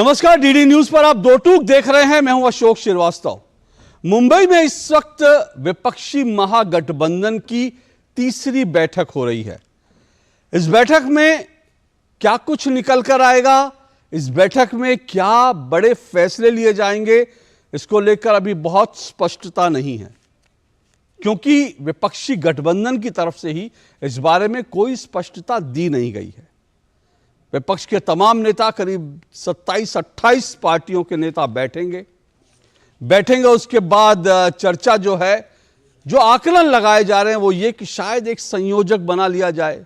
नमस्कार, DD news पर आप दो टूक देख रहे हैं। मैं हूं अशोक श्रीवास्तव। मुंबई में इस वक्त विपक्षी महागठबंधन की तीसरी बैठक हो रही है। इस बैठक में क्या कुछ निकल कर आएगा, इस बैठक में क्या बड़े फैसले लिए जाएंगे, इसको लेकर अभी बहुत स्पष्टता नहीं है, क्योंकि विपक्षी गठबंधन की तरफ से ही इस बारे में कोई स्पष्टता दी नहीं गई है। विपक्ष के तमाम नेता, करीब 27-28 पार्टियों के नेता बैठेंगे। उसके बाद चर्चा जो है, जो आकलन लगाए जा रहे हैं वो ये कि शायद एक संयोजक बना लिया जाए,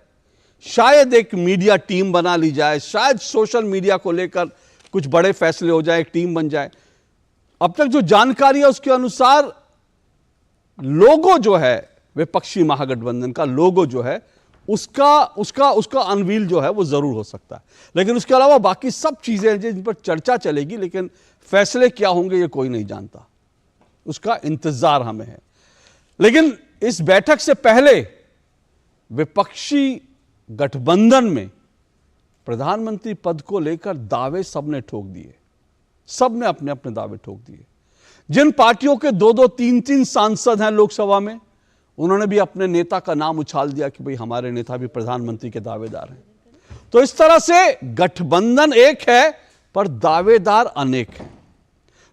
शायद एक मीडिया टीम बना ली जाए, शायद सोशल मीडिया को लेकर कुछ बड़े फैसले हो जाए, एक टीम बन जाए। अब तक जो जानकारी है उसके अनुसार लोगो जो है, विपक्षी महागठबंधन का लोगो जो है, उसका अनवील जो है वो जरूर हो सकता है, लेकिन उसके अलावा बाकी सब चीजें हैं जिन पर चर्चा चलेगी, लेकिन फैसले क्या होंगे ये कोई नहीं जानता, उसका इंतजार हमें है। लेकिन इस बैठक से पहले विपक्षी गठबंधन में प्रधानमंत्री पद को लेकर दावे सबने ठोक दिए, सबने अपने अपने दावे ठोक दिए। जिन पार्टियों के 2-2, 3-3 सांसद हैं लोकसभा में, उन्होंने भी अपने नेता का नाम उछाल दिया कि भाई हमारे नेता भी प्रधानमंत्री के दावेदार हैं। तो इस तरह से गठबंधन एक है पर दावेदार अनेक हैं।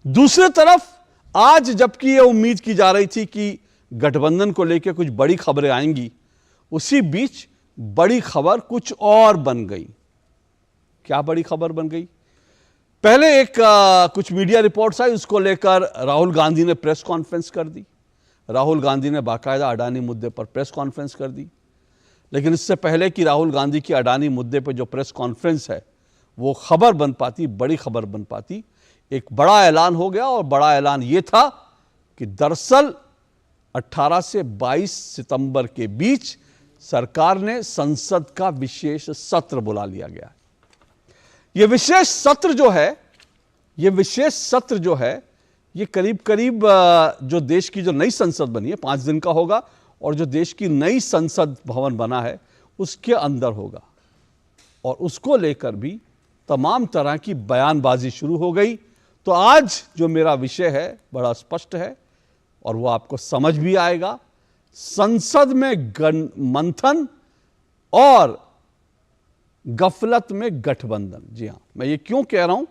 दूसरी तरफ आज जबकि ये उम्मीद की जा रही थी कि गठबंधन को लेकर कुछ बड़ी खबरें आएंगी, उसी बीच बड़ी खबर कुछ और बन गई। क्या बड़ी खबर बन गई? पहले कुछ मीडिया रिपोर्ट्स आई, उसको लेकर राहुल गांधी ने प्रेस कॉन्फ्रेंस कर दी। राहुल गांधी ने बाकायदा अडानी मुद्दे पर प्रेस कॉन्फ्रेंस कर दी। लेकिन इससे पहले कि राहुल गांधी की अडानी मुद्दे पर जो प्रेस कॉन्फ्रेंस है वो खबर बन पाती, बड़ी खबर बन पाती, एक बड़ा ऐलान हो गया। और बड़ा ऐलान ये था कि दरअसल 18 से 22 सितंबर के बीच सरकार ने संसद का विशेष सत्र बुला लिया गया। ये विशेष सत्र जो है ये करीब करीब जो देश की जो नई संसद बनी है 5 दिन का होगा, और जो देश की नई संसद भवन बना है उसके अंदर होगा। और उसको लेकर भी तमाम तरह की बयानबाजी शुरू हो गई। तो आज जो मेरा विषय है बड़ा स्पष्ट है और वो आपको समझ भी आएगा। संसद में मंथन और गफलत में गठबंधन। जी हाँ, मैं ये क्यों कह रहा हूं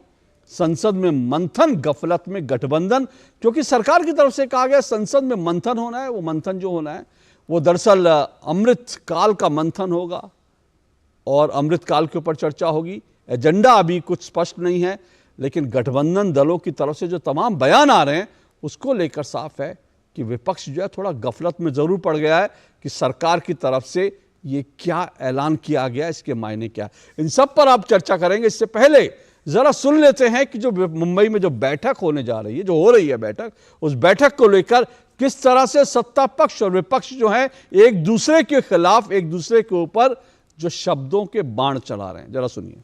संसद में मंथन, गफलत में गठबंधन? क्योंकि सरकार की तरफ से कहा गया संसद में मंथन होना है। वो मंथन जो होना है वो दरअसल अमृत काल का मंथन होगा और अमृत काल के ऊपर चर्चा होगी। एजेंडा अभी कुछ स्पष्ट नहीं है, लेकिन गठबंधन दलों की तरफ से जो तमाम बयान आ रहे हैं उसको लेकर साफ है कि विपक्ष जो है थोड़ा गफलत में जरूर पड़ गया है कि सरकार की तरफ से ये क्या ऐलान किया गया, इसके मायने क्या। इन सब पर आप चर्चा करेंगे। इससे पहले जरा सुन लेते हैं कि जो मुंबई में जो बैठक होने जा रही है, जो हो रही है बैठक, उस बैठक को लेकर किस तरह से सत्ता पक्ष और विपक्ष जो है एक दूसरे के खिलाफ, एक दूसरे के ऊपर जो शब्दों के बाण चला रहे हैं। जरा सुनिए।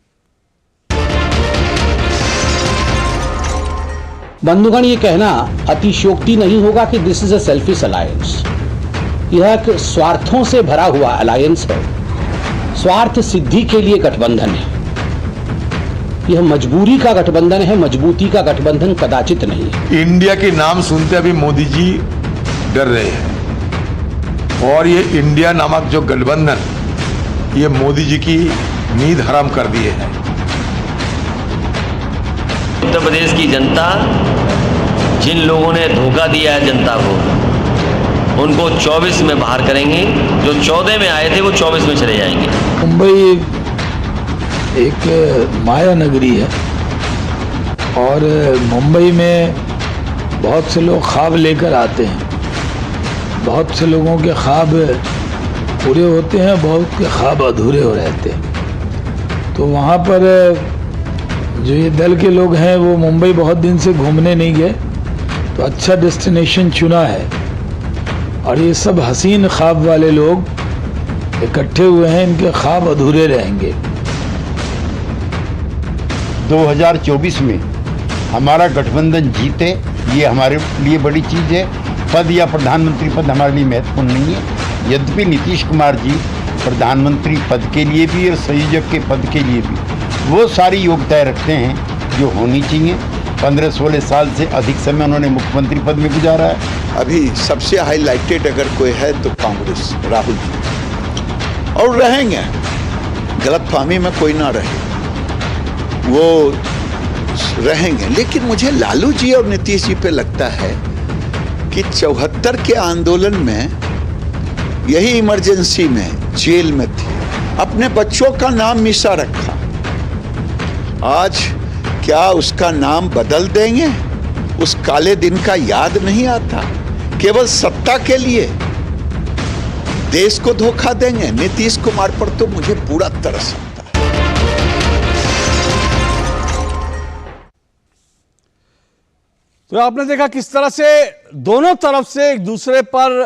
बंधुगण, ये कहना अतिशयोक्ति नहीं होगा कि this is a selfish alliance. यह एक स्वार्थों से भरा हुआ अलायंस है। स्वार्थ सिद्धि के लिए गठबंधन है। यह मजबूरी का गठबंधन है, मजबूती का गठबंधन कदाचित नहीं है। इंडिया के नाम सुनते अभी मोदी जी डर रहे हैं, और ये इंडिया नामक जो गठबंधन, ये मोदी जी की नींद हराम कर दिए है। उत्तर प्रदेश की जनता, जिन लोगों ने धोखा दिया है जनता को, उनको 24 में बाहर करेंगे। जो 14 में आए थे वो 24 में चले जाएंगे। मुंबई एक माया नगरी है और मुंबई में बहुत से लोग ख्वाब लेकर आते हैं। बहुत से लोगों के ख्वाब पूरे होते हैं, बहुत के ख्वाब अधूरे हो रहते हैं। तो वहाँ पर जो ये दल के लोग हैं वो मुंबई बहुत दिन से घूमने नहीं गए, तो अच्छा डेस्टिनेशन चुना है। और ये सब हसीन ख्वाब वाले लोग इकट्ठे हुए हैं, इनके ख्वाब अधूरे रहेंगे। 2024 में हमारा गठबंधन जीते, ये हमारे लिए बड़ी चीज़ है। पद या प्रधानमंत्री पद हमारे लिए महत्वपूर्ण नहीं है। यद्यपि नीतीश कुमार जी प्रधानमंत्री पद के लिए भी और संयोजक के पद के लिए भी वो सारी योग्यताएं रखते हैं जो होनी चाहिए। 15-16 साल से अधिक समय उन्होंने मुख्यमंत्री पद में गुजारा है। अभी सबसे हाईलाइटेड अगर कोई है तो कांग्रेस, राहुल जी, और रहेंगे, गलतफहमी में कोई ना रहे, वो रहेंगे। लेकिन मुझे लालू जी और नीतीश जी पे लगता है कि 74 के आंदोलन में यही इमरजेंसी में जेल में थे, अपने बच्चों का नाम मिसा रखा। आज क्या उसका नाम बदल देंगे? उस काले दिन का याद नहीं आता? केवल सत्ता के लिए देश को धोखा देंगे? नीतीश कुमार पर तो मुझे पूरा तरस आता है। तो आपने देखा किस तरह से दोनों तरफ से एक दूसरे पर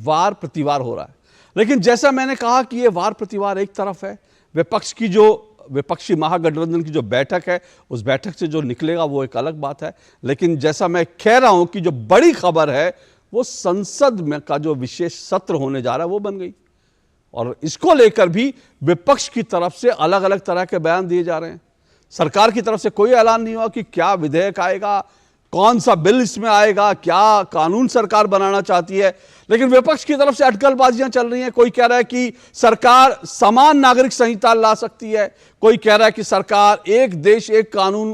वार प्रतिवार हो रहा है। लेकिन जैसा मैंने कहा कि ये वार प्रतिवार एक तरफ है, विपक्ष की जो विपक्षी महागठबंधन की जो बैठक है, उस बैठक से जो निकलेगा वो एक अलग बात है। लेकिन जैसा मैं कह रहा हूं कि जो बड़ी खबर है वो संसद में का जो विशेष सत्र होने जा रहा है वो बन गई, और इसको लेकर भी विपक्ष की तरफ से अलग अलग तरह के बयान दिए जा रहे हैं। सरकार की तरफ से कोई ऐलान नहीं हुआ कि क्या विधेयक आएगा, कौन सा बिल इसमें आएगा, क्या कानून सरकार बनाना चाहती है। लेकिन विपक्ष की तरफ से अटकलबाजियां चल रही हैं। कोई कह रहा है कि सरकार समान नागरिक संहिता ला सकती है, कोई कह रहा है कि सरकार एक देश एक कानून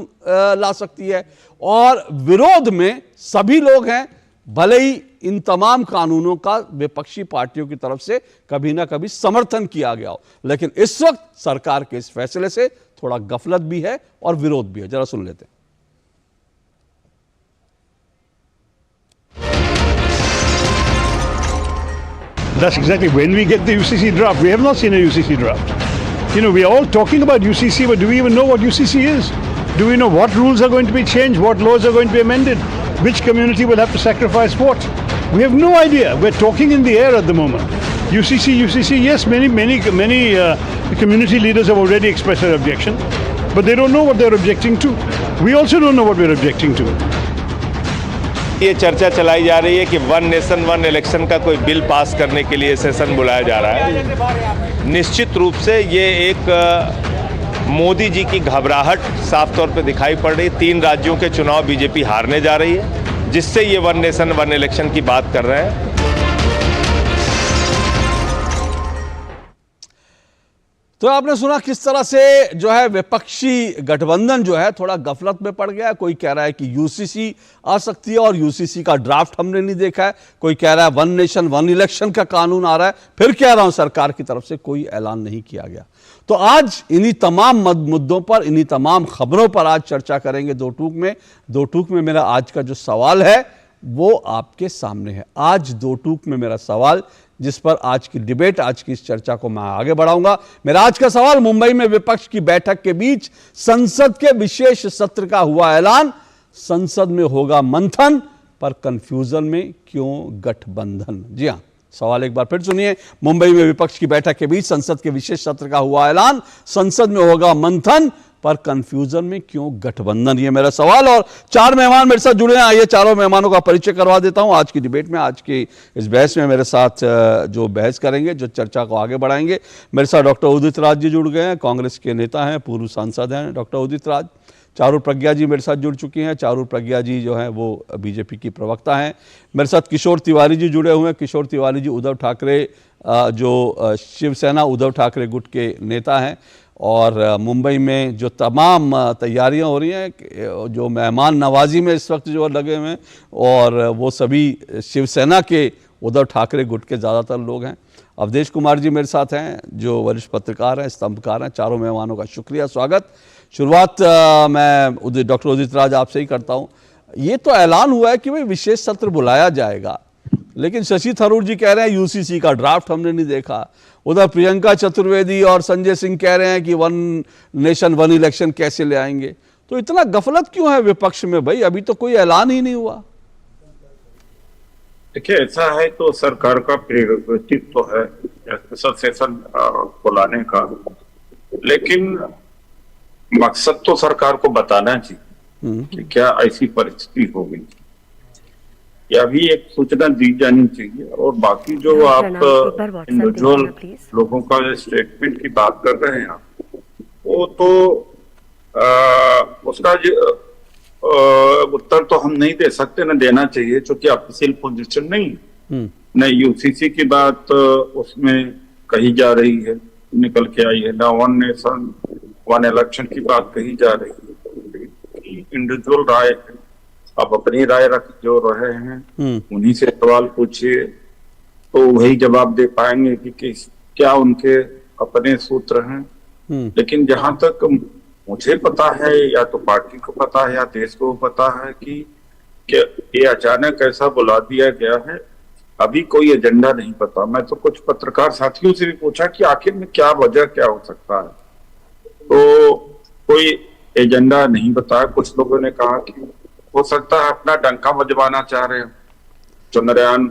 ला सकती है, और विरोध में सभी लोग हैं। भले ही इन तमाम कानूनों का विपक्षी पार्टियों की तरफ से कभी ना कभी समर्थन किया गया हो, लेकिन इस वक्त सरकार के इस फैसले से थोड़ा गफलत भी है और विरोध भी है। जरा सुन लेते हैं। That's exactly when we get the UCC draft. We have not seen a UCC draft. You know, we are all talking about UCC, but do we even know what UCC is? Do we know what rules are going to be changed, what laws are going to be amended, which community will have to sacrifice what? We have no idea. We're talking in the air at the moment. UCC, yes, many community leaders have already expressed their objection, but they don't know what they're objecting to. We also don't know what we're objecting to. ये चर्चा चलाई जा रही है कि one nation one election का कोई bill pass करने के लिए सेशन बुलाया जा रहा है। निश्चित रूप से ये एक मोदी जी की घबराहट साफ तौर पे दिखाई पड़ रही। 3 राज्यों के चुनाव बीजेपी हारने जा रही है, जिससे ये वन नेशन वन इलेक्शन की बात कर रहे हैं। तो आपने सुना किस तरह से जो है विपक्षी गठबंधन जो है थोड़ा गफलत में पड़ गया है। कोई कह रहा है कि यूसीसी आ सकती है और यूसीसी का ड्राफ्ट हमने नहीं देखा है। कोई कह रहा है वन नेशन वन इलेक्शन का कानून आ रहा है। फिर कह रहा हूं सरकार की तरफ से कोई ऐलान नहीं किया गया। तो आज इन्हीं तमाम मुद्दों पर, इन्हीं तमाम खबरों पर आज चर्चा करेंगे दो टूक में। मेरा आज का जो सवाल है वो आपके सामने है। आज दो टूक में मेरा सवाल, जिस पर आज की डिबेट, आज की इस चर्चा को मैं आगे बढ़ाऊंगा। मेरा आज का सवाल, मुंबई में विपक्ष की बैठक के बीच संसद के विशेष सत्र का हुआ ऐलान, संसद में होगा मंथन, पर कंफ्यूजन में क्यों गठबंधन। जी हां, सवाल एक बार फिर सुनिए। मुंबई में विपक्ष की बैठक के बीच संसद के विशेष सत्र का हुआ ऐलान, संसद में होगा मंथन, पर कंफ्यूजन में क्यों गठबंधन, ये मेरा सवाल। और 4 मेहमान मेरे साथ जुड़े हैं। आइए चारों मेहमानों का परिचय करवा देता हूं। आज की डिबेट में, आज की इस बहस में मेरे साथ जो बहस करेंगे, जो चर्चा को आगे बढ़ाएंगे, मेरे साथ डॉक्टर उदित राज जी जुड़ गए हैं, कांग्रेस के नेता हैं, पूर्व सांसद हैं डॉक्टर उदित राज। चारू प्रज्ञा जी मेरे साथ जुड़ चुकी हैं। चारू प्रज्ञा जी जो हैं वो बीजेपी की प्रवक्ता हैं। मेरे साथ किशोर तिवारी जी जुड़े हुए हैं। किशोर तिवारी जी उद्धव ठाकरे जो शिवसेना उद्धव ठाकरे गुट के नेता हैं, और मुंबई में जो तमाम तैयारियां हो रही हैं, जो मेहमान नवाजी में इस वक्त जो लगे हुए हैं, और वो सभी शिवसेना के उद्धव ठाकरे गुट के ज़्यादातर लोग हैं। अवधेश कुमार जी मेरे साथ हैं, जो वरिष्ठ पत्रकार हैं, स्तंभकार हैं। चारों मेहमानों का शुक्रिया, स्वागत। शुरुआत मैं डॉक्टर उदित राज आपसे ही करता हूँ। ये तो ऐलान हुआ है कि भाई विशेष सत्र बुलाया जाएगा, लेकिन शशि थरूर जी कह रहे हैं यूसीसी का ड्राफ्ट हमने नहीं देखा। उधर प्रियंका चतुर्वेदी और संजय सिंह कह रहे हैं कि वन नेशन वन इलेक्शन कैसे ले आएंगे। तो इतना गफलत क्यों है विपक्ष में भाई? अभी तो कोई ऐलान ही नहीं हुआ। देखिए, ऐसा है तो सरकार का प्रेरोगेटिव तो है स्पेशल सेशन बुलाने का, लेकिन मकसद तो सरकार को बताना चाहिए कि क्या ऐसी परिस्थिति हो गई, या भी एक सूचना दी जानी चाहिए। और बाकी जो आप इंडिविजुअल लोगों का स्टेटमेंट की बात कर रहे हैं, वो तो उसका उत्तर तो हम नहीं दे सकते, न देना चाहिए, क्योंकि ऑफिशियल पोजीशन नहीं है। न यूसीसी की बात उसमें कही जा रही है, निकल के आई है, ना वन नेशन वन इलेक्शन की बात कही जा रही है। इंडिविजुअल राय है, आप अपनी राय रख जो रहे हैं उन्हीं से सवाल पूछिए तो वही जवाब दे पाएंगे कि क्या उनके अपने सूत्र हैं। लेकिन जहां तक मुझे पता है, या तो पार्टी को पता है या देश को पता है कि ये अचानक ऐसा बुला दिया गया है, अभी कोई एजेंडा नहीं पता। मैं तो कुछ पत्रकार साथियों से भी पूछा कि आखिर में क्या वजह क्या हो सकता है, तो कोई एजेंडा नहीं बताया। कुछ लोगों ने कहा कि हो सकता है अपना डंका बजवाना चाह रहे हो, चंद्रयान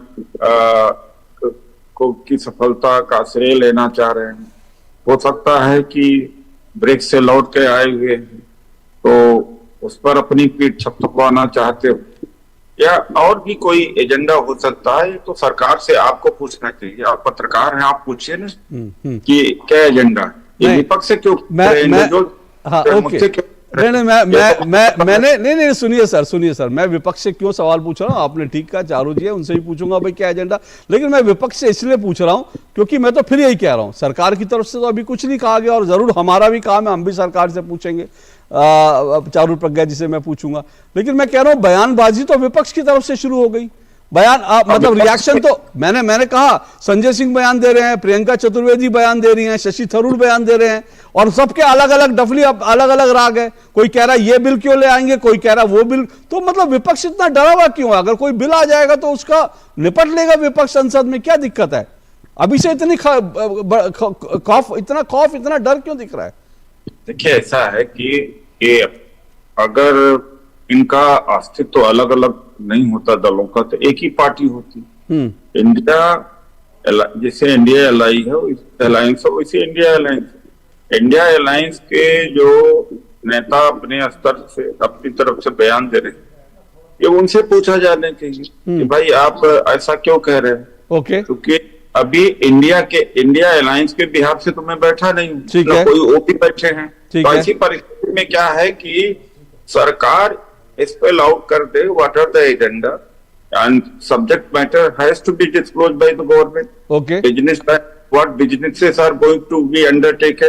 की सफलता का श्रेय लेना चाह रहे हैं। हो सकता है कि ब्रिक्स से लौट के आए हुए तो उस पर अपनी पीठ थपथपाना चाहते हो, या और भी कोई एजेंडा हो सकता है। तो सरकार से आपको पूछना चाहिए, आप पत्रकार हैं, आप पूछिए ना कि क्या एजेंडा है। ये विपक्ष से क्यों मुझसे क्यों नहीं सुनिए सर, मैं विपक्ष से क्यों सवाल पूछ रहा हूँ, आपने ठीक कहा, चारू जी है, उनसे भी पूछूंगा भाई क्या एजेंडा। लेकिन मैं विपक्ष से इसलिए पूछ रहा हूँ क्योंकि मैं तो फिर यही कह रहा हूँ, सरकार की तरफ से तो अभी कुछ नहीं कहा गया, और जरूर हमारा भी काम है, हम भी सरकार से पूछेंगे, चारू प्रज्ञा जी से मैं पूछूंगा। लेकिन मैं कह रहा हूँ बयानबाजी तो विपक्ष की तरफ से शुरू हो गई। बयान मतलब रिएक्शन तो मैंने कहा, संजय सिंह बयान दे रहे हैं, प्रियंका चतुर्वेदी बयान दे रही हैं, शशि थरूर बयान दे रहे हैं, और सबके अलग अलग डफली अलग अलग राग है। कोई कह रहा है ये बिल क्यों ले आएंगे, कोई कह रहा है वो बिल। तो मतलब विपक्ष इतना डरा हुआ क्यों है? अगर कोई बिल आ जाएगा तो उसका निपट लेगा विपक्ष संसद में, क्या दिक्कत है? अभी से इतनी खौफ इतना डर क्यों दिख रहा है? देखिए, ऐसा है कि ये अगर इनका अस्तित्व अलग अलग नहीं होता दलों का, तो एक ही पार्टी होती। इंडिया जैसे इंडिया अलायंस है वैसे इंडिया अलायंस। इंडिया अलायंस के जो नेता अपने स्तर से अपनी तरफ से बयान दे रहे हैं, ये उनसे पूछा जाना चाहिए कि भाई आप ऐसा क्यों कह रहे हैं। ओके, क्योंकि अभी इंडिया अलायंस के बिहाफ से तो मैं बैठा नहीं हूँ, कोई वो भी बैठे हैं। तो ऐसी परिस्थिति में क्या है कि सरकार इस पे आउट कर दे what are the agenda and subject matter has to be disclosed by the government. Okay, business what businesses are going to be undertaken,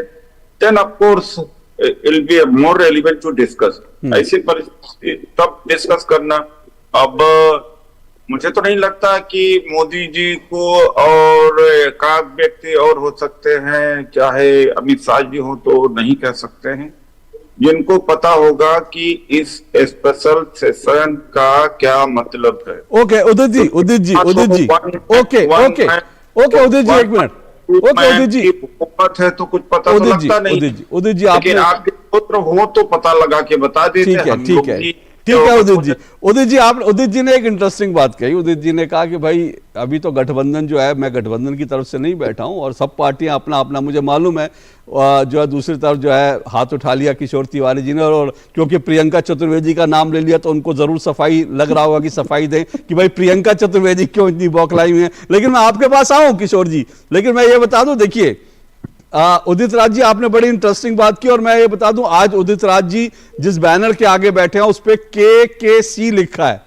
then of course it will be more relevant to discuss. ऐसी परिस्थिति तब discuss करना। अब मुझे तो नहीं लगता कि मोदी जी को और एकाध व्यक्ति और हो सकते हैं, चाहे अमित शाह जी हो तो नहीं कह सकते हैं, जिनको पता होगा कि इस स्पेशल सेशन का क्या मतलब है। ओके उदित जी ओके उदित जी एक मिनट। ओके उदित जी, हुकूमत है तो कुछ पता तो लगता नहीं। उदित जी आपके पुत्र हो तो पता लगा के बता देते। ठीक है उदित जी ने एक इंटरेस्टिंग बात कही। उदित जी ने कहा कि भाई अभी तो गठबंधन जो है, मैं गठबंधन की तरफ से नहीं बैठा हूं, और सब पार्टियां अपना अपना, मुझे मालूम है जो है दूसरी तरफ जो है हाथ उठा लिया किशोर तिवारी जी ने, और क्योंकि प्रियंका चतुर्वेदी का नाम ले लिया तो उनको जरूर सफाई लग रहा होगा कि सफाई दें कि भाई प्रियंका चतुर्वेदी क्यों इतनी बौखलाई हुई है। लेकिन मैं आपके पास आऊं किशोर जी, लेकिन मैं ये बता दूं, देखिए उदित राज जी आपने बड़ी इंटरेस्टिंग बात की, और मैं ये बता दूं आज उदित राज जी जिस बैनर के आगे बैठे हैं उस पे KKC लिखा है।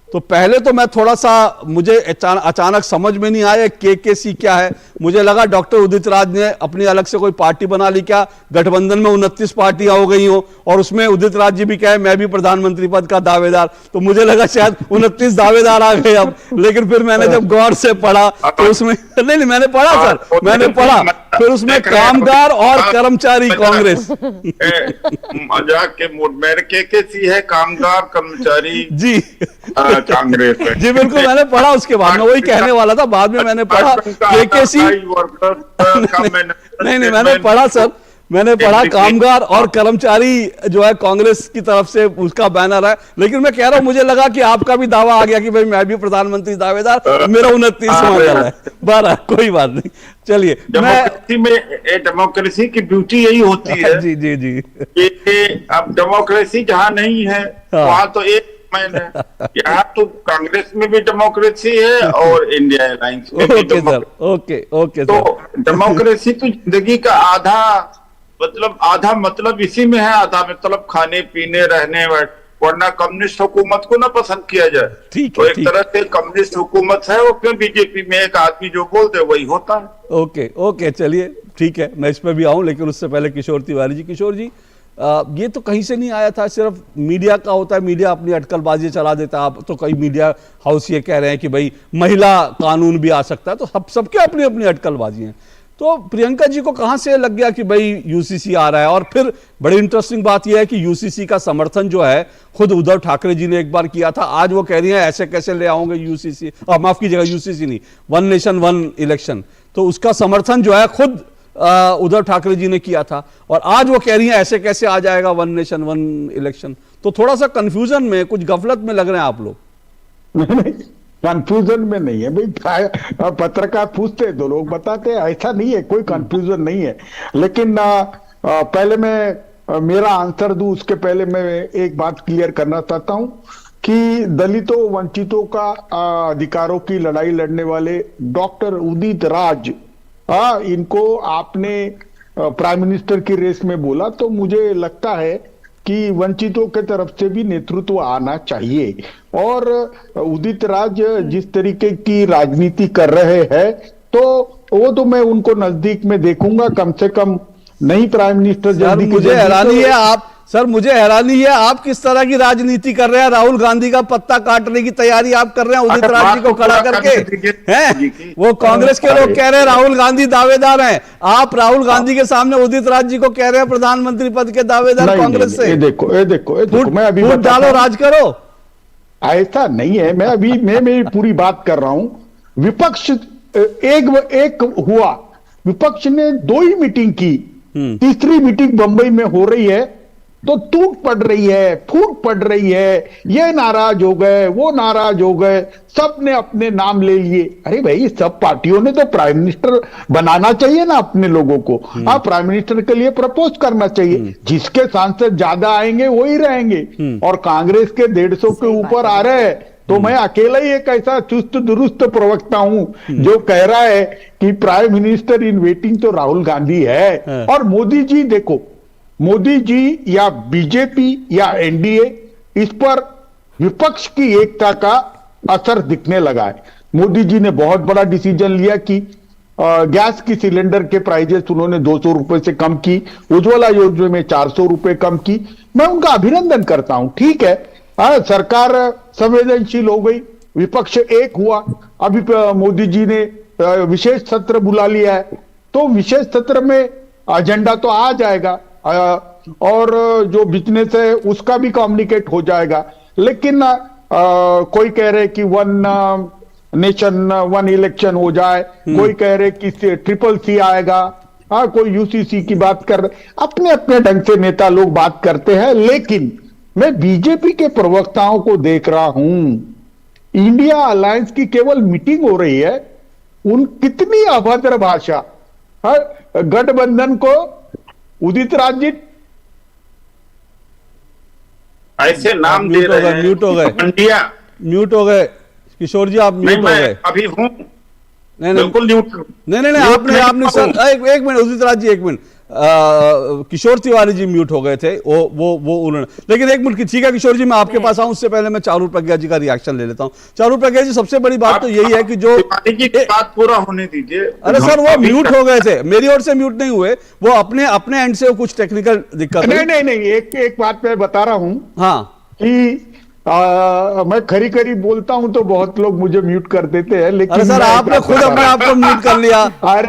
तो पहले तो मैं थोड़ा सा, मुझे अचानक समझ में नहीं आया KKC क्या है। मुझे लगा डॉक्टर उदित राज ने अपनी अलग से कोई पार्टी बना ली क्या, गठबंधन में 29 पार्टियां हो गई हो और उसमें उदित राज जी भी कहे मैं भी प्रधानमंत्री पद का दावेदार, तो मुझे लगा शायद 29 दावेदार आ गए अब। लेकिन फिर मैंने जब गौर से पढ़ा तो उसमें नहीं मैंने पढ़ा सर, मैंने पढ़ा, फिर उसमें कामगार और कर्मचारी कांग्रेस। मजाक के मूड में KKC है, कामगार कर्मचारी जी कांग्रेस है। जी बिल्कुल, मैंने पढ़ा, उसके बाद में वही कहने वाला था, बाद में मैंने पढ़ा KKC नहीं मैंने पढ़ा सर, मैंने पढ़ा कामगार और कर्मचारी जो है कांग्रेस की तरफ से उसका बैनर है। लेकिन मैं कह रहा हूं मुझे लगा कि आपका भी दावा आ गया कि भाई मैं भी प्रधानमंत्री दावेदार, मेरा 29वां दल है। 12 कोई बात नहीं, चलिए। डेमोक्रेसी की ब्यूटी यही होती है जी जी जी, अब डेमोक्रेसी जहाँ नहीं है वहां तो एक यहाँ तो कांग्रेस में भी डेमोक्रेसी है और इंडिया अलायंस में भी। ओके सर, ओके तो डेमोक्रेसी तो जिंदगी का आधा मतलब आधा मतलब इसी में है, आधा मतलब खाने पीने रहने, वरना कम्युनिस्ट हुकूमत को ना पसंद किया जाए। ठीक तो है, एक ठीक। तरह से कम्युनिस्ट हुकूमत है वो, क्यों बीजेपी में एक आदमी जो बोल दे वही होता है। ओके ओके, चलिए ठीक है, मैं इस पर भी आऊं, लेकिन उससे पहले किशोर तिवारी जी। किशोर जी, ये तो कहीं से नहीं आया था, सिर्फ मीडिया का होता है, मीडिया अपनी अटकलबाजी चला देता है। आप तो कई मीडिया हाउस ये कह रहे हैं कि भाई महिला कानून भी आ सकता है, तो सबके अपनी अपनी अटकलबाजी हैं। तो प्रियंका जी को कहां से लग गया कि भाई यूसीसी आ रहा है? और फिर बड़ी इंटरेस्टिंग बात यह है कि यूसीसी का समर्थन जो है खुद उद्धव ठाकरे जी ने एक बार किया था, आज वो कह रही हैं ऐसे कैसे ले आओगे यूसीसी, माफ कीजिएगा यूसीसी नहीं, वन नेशन वन इलेक्शन, तो उसका समर्थन जो है खुद उद्धव ठाकरे जी ने किया था, और आज वो कह रही हैं ऐसे कैसे आ जाएगा वन नेशन वन इलेक्शन। तो थोड़ा सा कंफ्यूजन में, कुछ गफलत में लग रहे हैं आप लोग। नहीं, कंफ्यूजन में नहीं है भाई, पत्रकार पूछते हैं तो लोग बताते हैं, ऐसा नहीं है, कोई कंफ्यूजन नहीं है। लेकिन पहले मैं मेरा आंसर दूं उसके पहले मैं एक बात क्लियर करना चाहता हूं कि दलितों वंचितों का अधिकारों की लड़ाई लड़ने वाले डॉक्टर उदित राज, इनको आपने प्राइम मिनिस्टर की रेस में बोला, तो मुझे लगता है कि वंचितों के तरफ से भी नेतृत्व आना चाहिए। और उदित राज जिस तरीके की राजनीति कर रहे हैं, तो वो तो मैं उनको नजदीक में देखूंगा, कम से कम नई प्राइम मिनिस्टर जल्दी। मुझे हैरानी है आप सर, मुझे हैरानी है आप किस तरह की राजनीति कर रहे हैं। राहुल गांधी का पत्ता काटने की तैयारी आप कर रहे हैं उदित राज जी को खड़ा करके, हैं? वो कांग्रेस के लोग कह रहे हैं राहुल गांधी दावेदार हैं, आप राहुल गांधी के सामने उदित राज जी को कह रहे हैं प्रधानमंत्री पद के दावेदार कांग्रेस से। ये देखो मैं अभी वोट डालो, राज करो। ऐसा नहीं है, मैं मेरी पूरी बात कर रहा हूं। विपक्ष एक हुआ, विपक्ष ने 2 ही मीटिंग की, तीसरी मीटिंग बंबई में हो रही है तो टूट पड़ रही है, फूट पड़ रही है, ये नाराज हो गए, वो नाराज हो गए, सब ने अपने नाम ले लिए। अरे भाई, सब पार्टियों ने तो प्राइम मिनिस्टर बनाना चाहिए ना अपने लोगों को। हाँ, प्राइम मिनिस्टर के लिए प्रपोज करना चाहिए, जिसके सांसद ज्यादा आएंगे वही रहेंगे। और कांग्रेस के 150 के ऊपर आ रहे हैं, तो मैं अकेला ही एक ऐसा चुस्त दुरुस्त प्रवक्ता हूं जो कह रहा है कि प्राइम मिनिस्टर इन वेटिंग तो राहुल गांधी है। और मोदी जी, देखो, मोदी जी या बीजेपी या एनडीए, इस पर विपक्ष की एकता का असर दिखने लगा है। मोदी जी ने बहुत बड़ा डिसीजन लिया कि गैस की सिलेंडर के प्राइजेस उन्होंने 200 रुपए से कम की, उज्ज्वला योजना में 400 रुपए कम की। मैं उनका अभिनंदन करता हूं, ठीक है। सरकार संवेदनशील हो गई, विपक्ष एक हुआ। अभी मोदी जी ने विशेष सत्र बुला लिया है, तो विशेष सत्र में एजेंडा तो आ जाएगा और जो बिजनेस है उसका भी कम्युनिकेट हो जाएगा। लेकिन कोई कह रहे कि वन नेशन वन इलेक्शन हो जाए, कोई कह रहे कि CCC आएगा, कोई यूसीसी की बात कर रहे, अपने अपने ढंग से नेता लोग बात करते हैं। लेकिन मैं बीजेपी के प्रवक्ताओं को देख रहा हूं, इंडिया अलायंस की केवल मीटिंग हो रही है, उन कितनी अभद्र भाषा। गठबंधन को उदित राज जी ऐसे नाम दे रहे हैं, म्यूट हो गए, म्यूट हो गए किशोर जी, आप म्यूट हो गए। अभी हूं नहीं बिल्कुल नहीं, आपने सर एक मिनट उदित राज जी, एक मिनट, किशोर तिवारी जी म्यूट हो गए थे, वो उन्होंने, लेकिन एक मिनट, ठीक है किशोर जी, मैं आपके पास आऊं, उससे पहले मैं चारू प्रज्ञा जी का रिएक्शन ले लेता हूं। चारू प्रज्ञा जी, सबसे बड़ी बात तो यही है कि जो बात पूरा होने दीजिए। अरे सर, वो म्यूट हो गए थे, मेरी ओर से म्यूट नहीं हुए, वो अपने एंड से कुछ टेक्निकल दिक्कत। नहीं, एक बात मैं बता रहा हूं, हाँ, कि मैं खरी बोलता हूं तो बहुत लोग मुझे म्यूट कर देते हैं, लेकिन अरे सर, आपने खुद अपने आप को म्यूट कर लिया।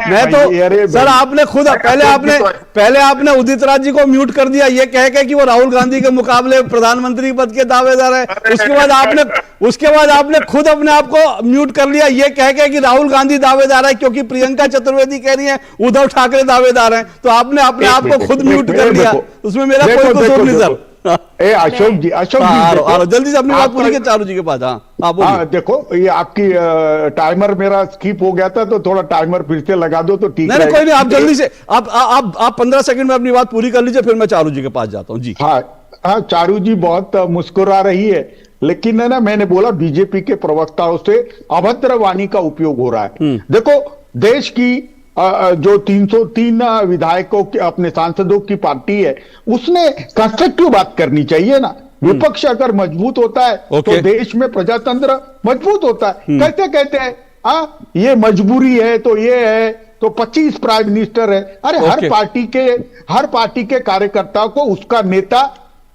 मैं तो सर, आपने खुद पहले आपने उदित राज जी को म्यूट कर दिया, ये कह के कि वो राहुल गांधी के मुकाबले प्रधानमंत्री पद के दावेदार है। उसके बाद आपने खुद अपने आप को म्यूट कर लिया, ये कह के कि राहुल गांधी दावेदार है, क्योंकि प्रियंका चतुर्वेदी कह रही है उद्धव ठाकरे दावेदार है, तो आपने अपने आप को खुद म्यूट कर लिया। उसमें मेरा कोई कसूर नहीं सर। अशोक जी जल्दी से अपनी बात पूरी के चारू जी के पास। हाँ, देखो, ये आपकी टाइमर मेरा स्किप हो गया था, तो थोड़ा टाइमर फिर से लगा दो तो ठीक है। कोई नहीं, आप जल्दी से आप 15 सेकंड में अपनी बात पूरी कर लीजिए, फिर मैं चारू जी के पास जाता हूँ जी। हाँ, चारू जी बहुत मुस्कुरा रही है, लेकिन है ना, मैंने बोला बीजेपी के प्रवक्ताओं से अभद्र वाणी का उपयोग हो रहा है। देखो, देश की जो 303 विधायकों के अपने सांसदों की पार्टी है, उसने कंस्ट्रक्टिव बात करनी चाहिए ना। विपक्ष अगर मजबूत होता है तो देश में प्रजातंत्र मजबूत होता है। कैसे कहते हैं ये मजबूरी है तो ये है तो 25 प्राइम मिनिस्टर है। अरे हर पार्टी के कार्यकर्ताओं को उसका नेता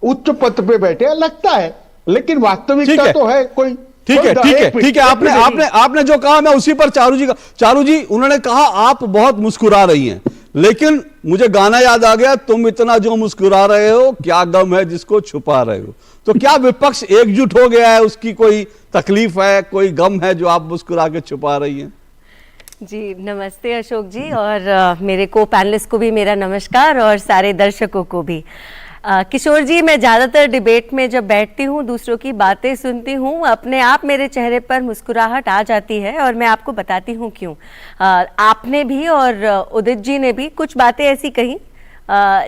उच्च पद पे बैठे लगता है, लेकिन वास्तविकता तो है कोई। ठीक है आपने जो कहा मैं उसी पर चारू जी उन्होंने कहा आप बहुत मुस्कुरा रही हैं, लेकिन मुझे गाना याद आ गया, तुम इतना जो मुस्कुरा रहे हो क्या गम है जिसको छुपा रहे हो। तो क्या विपक्ष एकजुट हो गया है, उसकी कोई तकलीफ है, कोई गम है जो आप मुस्कुरा के छुपा रही हैं? जी नमस्ते अशोक जी, और मेरे को पैनलिस्ट को भी मेरा नमस्कार और सारे दर्शकों को भी। किशोर जी, मैं ज़्यादातर डिबेट में जब बैठती हूँ, दूसरों की बातें सुनती हूँ, अपने आप मेरे चेहरे पर मुस्कुराहट आ जाती है और मैं आपको बताती हूँ क्यों। आपने भी और उदित जी ने भी कुछ बातें ऐसी कही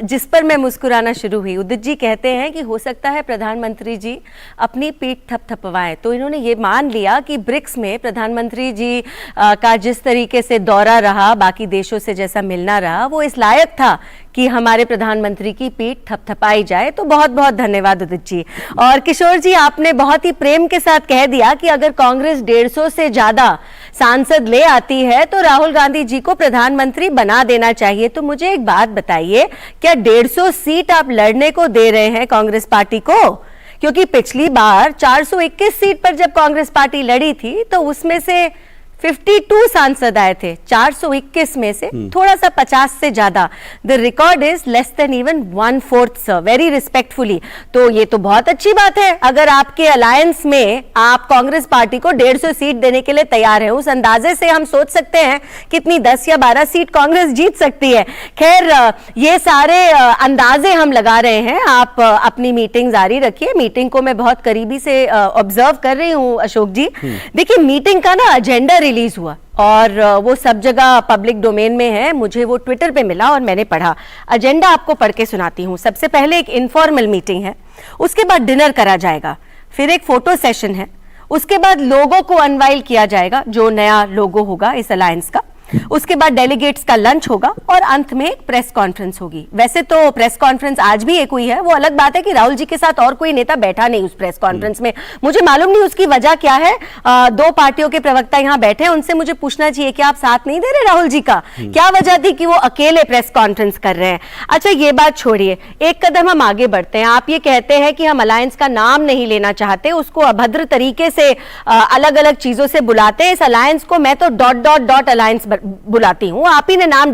जिस पर मैं मुस्कुराना शुरू हुई। उदित जी कहते हैं कि हो सकता है प्रधानमंत्री जी अपनी पीठ थपथपवाएं, तो इन्होंने ये मान लिया कि ब्रिक्स में प्रधानमंत्री जी का जिस तरीके से दौरा रहा, बाकी देशों से जैसा मिलना रहा, वो इस लायक था कि हमारे प्रधानमंत्री की पीठ थपथपाई जाए। तो बहुत बहुत धन्यवाद उदित जी। और किशोर जी, आपने बहुत ही प्रेम के साथ कह दिया कि अगर कांग्रेस 150 से ज्यादा सांसद ले आती है तो राहुल गांधी जी को प्रधानमंत्री बना देना चाहिए। तो मुझे एक बात बताइए, क्या 150 सीट आप लड़ने को दे रहे हैं कांग्रेस पार्टी को? क्योंकि पिछली बार 421 सीट पर जब कांग्रेस पार्टी लड़ी थी तो उसमें से 52 सांसद आए थे, 421 में से थोड़ा सा 50 से ज्यादा। The record is less than even 1/4 sir, very respectfully. तो ये तो बहुत अच्छी बात है अगर आपके अलायंस में आप कांग्रेस पार्टी को 150 सीट देने के लिए तैयार है। उस अंदाजे से हम सोच सकते हैं कितनी 10 या 12 सीट कांग्रेस जीत सकती है। खैर, ये सारे अंदाजे हम लगा रहे हैं, आप अपनी मीटिंग जारी रखिए। मीटिंग को मैं बहुत करीबी से ऑब्जर्व कर रही हूँ अशोक जी। देखिए, मीटिंग का ना एजेंडा रिलीज हुआ और वो सब जगह पब्लिक डोमेन में है, मुझे वो ट्विटर पे मिला और मैंने पढ़ा। एजेंडा आपको पढ़ के सुनाती हूँ। सबसे पहले एक इनफॉर्मल मीटिंग है, उसके बाद डिनर करा जाएगा, फिर एक फोटो सेशन है, उसके बाद लोगो को अनवाइल किया जाएगा, जो नया लोगो होगा इस अलायंस का, उसके बाद डेलीगेट्स का लंच होगा और अंत में एक प्रेस कॉन्फ्रेंस होगी। वैसे तो प्रेस कॉन्फ्रेंस आज भी एक हुई है, वो अलग बात है कि राहुल जी के साथ और कोई नेता बैठा नहीं उस प्रेस कॉन्फ्रेंस में। मुझे मालूम नहीं उसकी वजह क्या है। 2 पार्टियों के प्रवक्ता यहाँ बैठे हैं, उनसे मुझे पूछना चाहिए कि आप साथ नहीं दे रहे राहुल जी का? क्या वजह थी कि वो अकेले प्रेस कॉन्फ्रेंस कर रहे हैं? अच्छा, ये बात छोड़िए, एक कदम हम आगे बढ़ते हैं। आप ये कहते हैं कि हम अलायंस का नाम नहीं लेना चाहते, उसको अभद्र तरीके से अलग अलग चीजों से बुलाते हैं। इस अलायंस को मैं तो ... अलायंस बुलाती हूं, आप ही ने नाम ...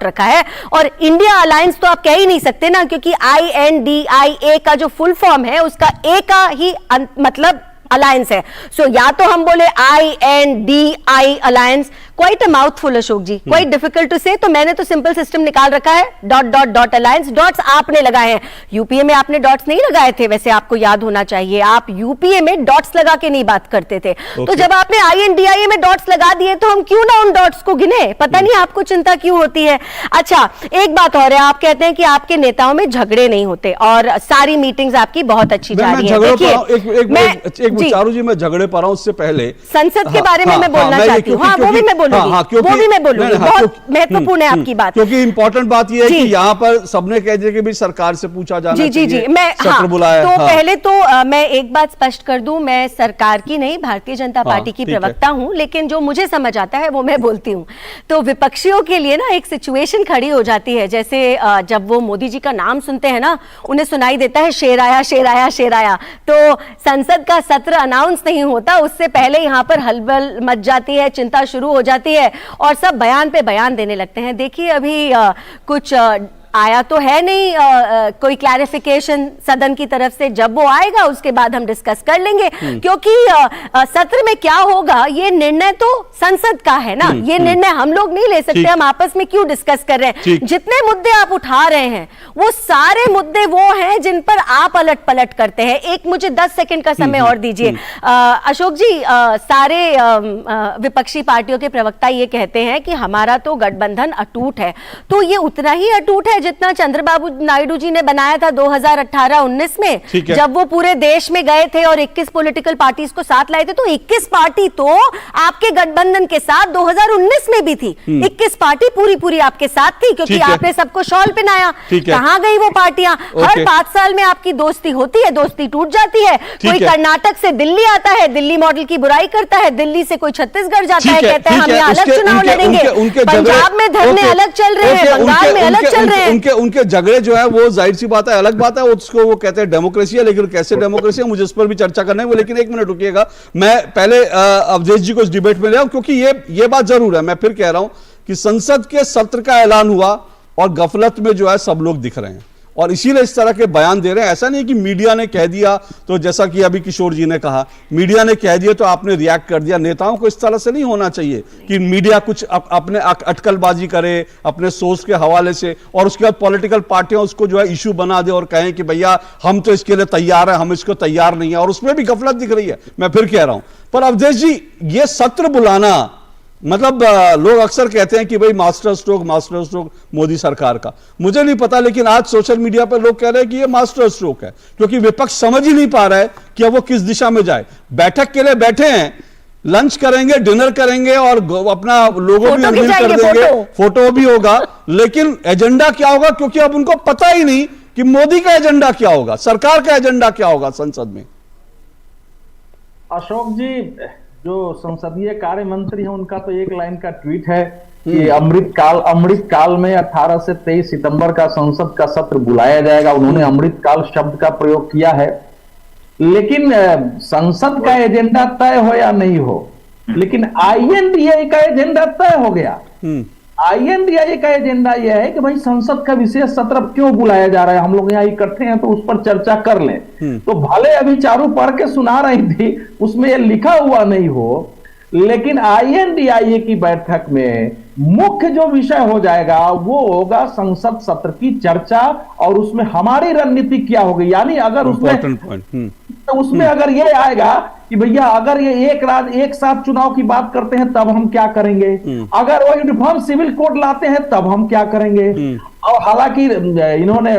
रखा है। और इंडिया अलायंस तो आप कह ही नहीं सकते ना, क्योंकि INDIA का जो फुल फॉर्म है उसका ए का ही मतलब अलायंस है। सो या तो हम बोले INDI alliance, quite a mouthful Ashok ji, quite difficult to say. तो मैंने तो सिंपल सिस्टम निकाल रखा है, ... अलायंस। डॉट्स आपने लगाए हैं, यूपीए में आपने डॉट्स नहीं लगाए थे, वैसे आपको याद होना चाहिए। आप यूपीए में डॉट्स लगा के नहीं बात करते थे। तो जब आपने INDIA में डॉट्स लगा दिए तो हम क्यों ना उन डॉट्स को गिने? पता नहीं आपको चिंता क्यों होती है। अच्छा, एक बात और है, आप कहते हैं कि आपके नेताओं में झगड़े नहीं होते और सारी मीटिंग्स आपकी बहुत अच्छी जा रही है। चारू जी, मैं झगड़े पर हूं, उससे पहले संसद के बारे में मैं बोलना चाहती हूँ। हाँ, वो भी मैं बोलूंगी, वो भी मैं बोलूंगी। बहुत महत्वपूर्ण है आपकी बात, क्योंकि इंपॉर्टेंट बात यह है कि यहाँ पर सबने कह दिया कि भी सरकार से पूछा जाना चाहिए। जी, मैं तो पहले तो मैं एक बात स्पष्ट कर दूं, मैं सरकार की नहीं, भारतीय जनता पार्टी की प्रवक्ता हूं, लेकिन जो मुझे समझ आता है वो मैं बोलती हूं। तो विपक्षियों के लिए ना एक सिचुएशन खड़ी हो जाती है, जैसे जब वो मोदी जी का नाम सुनते हैं ना, उन्हें सुनाई देता है शेर आया शेर आया शेर आया। तो संसद का सत्र अनाउंस नहीं होता, उससे पहले यहाँ पर हलबल मच जाती है, चिंता शुरू हो जाती है और सब बयान पे बयान देने लगते हैं। देखिए, अभी कुछ आया तो है नहीं कोई क्लैरिफिकेशन सदन की तरफ से, जब वो आएगा उसके बाद हम डिस्कस कर लेंगे, क्योंकि सत्र में क्या होगा ये निर्णय तो संसद का है ना, ये निर्णय हम लोग नहीं ले सकते, हम आपस में क्यों डिस्कस कर रहे हैं। जितने मुद्दे आप उठा रहे हैं वो सारे मुद्दे वो हैं जिन पर आप अलट पलट करते हैं। एक मुझे 10 सेकंड का समय और दीजिए अशोक जी। सारे विपक्षी पार्टियों के प्रवक्ता ये कहते हैं कि हमारा तो गठबंधन अटूट है, तो ये उतना ही अटूट है जितना चंद्रबाबू नायडू जी ने बनाया था 2018-19 में, ठीक है। जब वो पूरे देश में गए थे और 21 पॉलिटिकल पार्टीज को साथ लाए थे, तो 21 पार्टी तो आपके गठबंधन के साथ 2019 में भी थी। 21 पार्टी पूरी आपके साथ थी, क्योंकि ठीक है। आपने सबको शॉल पहनाया। ठीक है। कहां गई वो पार्टियां? हर 5 साल में आपकी दोस्ती होती है, दोस्ती टूट जाती है। कोई है। कर्नाटक से दिल्ली आता है, दिल्ली मॉडल की बुराई करता है, दिल्ली से कोई छत्तीसगढ़ जाता है, कहता है हम यहाँ अलग चुनाव लड़ेंगे। पंजाब में धरने अलग चल रहे हैं, बंगाल में अलग चल रहे हैं। उनके झगड़े जो है वो जाहिर सी बात है, अलग बात है, उसको वो कहते हैं डेमोक्रेसी है, लेकिन कैसे डेमोक्रेसी है मुझे इस पर भी चर्चा करना है वो। लेकिन एक मिनट रुकिएगा, मैं पहले अवधेश जी को इस डिबेट में ले आऊं, क्योंकि ये बात जरूर है, मैं फिर कह रहा हूं कि संसद के सत्र का ऐलान हुआ और गफलत में जो है सब लोग दिख रहे हैं, और इसीलिए इस तरह के बयान दे रहे हैं। ऐसा नहीं कि मीडिया ने कह दिया तो, जैसा कि अभी किशोर जी ने कहा, मीडिया ने कह दिया तो आपने रिएक्ट कर दिया। नेताओं को इस तरह से नहीं होना चाहिए कि मीडिया कुछ अपने अटकलबाजी करे अपने सोर्स के हवाले से, और उसके बाद पॉलिटिकल पार्टियां उसको जो है इशू बना दे और कहें कि भैया हम तो इसके लिए तैयार हैं, हम इसको तैयार नहीं है, और उसमें भी गफलत दिख रही है। मैं फिर कह रहा हूं, पर अवधेश जी ये सत्र बुलाना, मतलब लोग अक्सर कहते हैं कि भाई मास्टर स्ट्रोक मोदी सरकार का, मुझे नहीं पता, लेकिन आज सोशल मीडिया पर लोग कह रहे हैं कि ये मास्टर स्ट्रोक है, क्योंकि विपक्ष समझ ही नहीं पा रहा है कि अब वो किस दिशा में जाए। बैठक के लिए बैठे हैं, लंच करेंगे, डिनर करेंगे और अपना लोगो भी अनवील कर देंगे, फोटो भी होगा, लेकिन एजेंडा क्या होगा, क्योंकि अब उनको पता ही नहीं कि मोदी का एजेंडा क्या होगा, सरकार का एजेंडा क्या होगा संसद में। अशोक जी, जो संसदीय कार्य मंत्री है उनका तो एक लाइन का ट्वीट है कि अमृत काल में 18 से 23 सितंबर का संसद का सत्र बुलाया जाएगा। उन्होंने अमृत काल शब्द का प्रयोग किया है, लेकिन संसद का एजेंडा तय हो या नहीं हो, लेकिन INDA का एजेंडा तय हो गया। INDA का एजेंडा यह है कि भाई संसद का विशेष सत्र क्यों बुलाया जा रहा है, हम लोग यहाँ इकट्ठे हैं तो उस पर चर्चा कर लें। तो भले अभी चारू पढ़ के सुना रही थी, उसमें यह लिखा हुआ नहीं हो, लेकिन INDA की बैठक में मुख्य जो विषय हो जाएगा वो होगा संसद सत्र की चर्चा, और उसमें हमारी रणनीति क्या होगी। यानी अगर उसमें अगर ये आएगा कि भैया अगर ये एक साथ चुनाव की बात करते हैं तब हम क्या करेंगे, अगर वो यूनिफॉर्म सिविल कोड लाते हैं तब हम क्या करेंगे। और हालांकि इन्होंने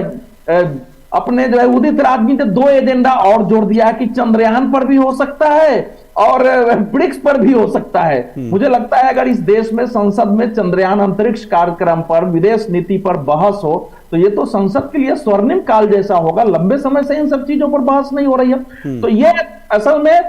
अपने जो है उदित राजनीति 2 एजेंडा और जोड़ दिया है कि चंद्रयान पर भी हो सकता है और ब्रिक्स पर भी हो सकता है। मुझे लगता है अगर इस देश में संसद में चंद्रयान अंतरिक्ष कार्यक्रम पर, विदेश नीति पर बहस हो तो ये तो संसद के लिए स्वर्णिम काल जैसा होगा। लंबे समय से इन सब चीजों पर बहस नहीं हो रही है। तो ये असल में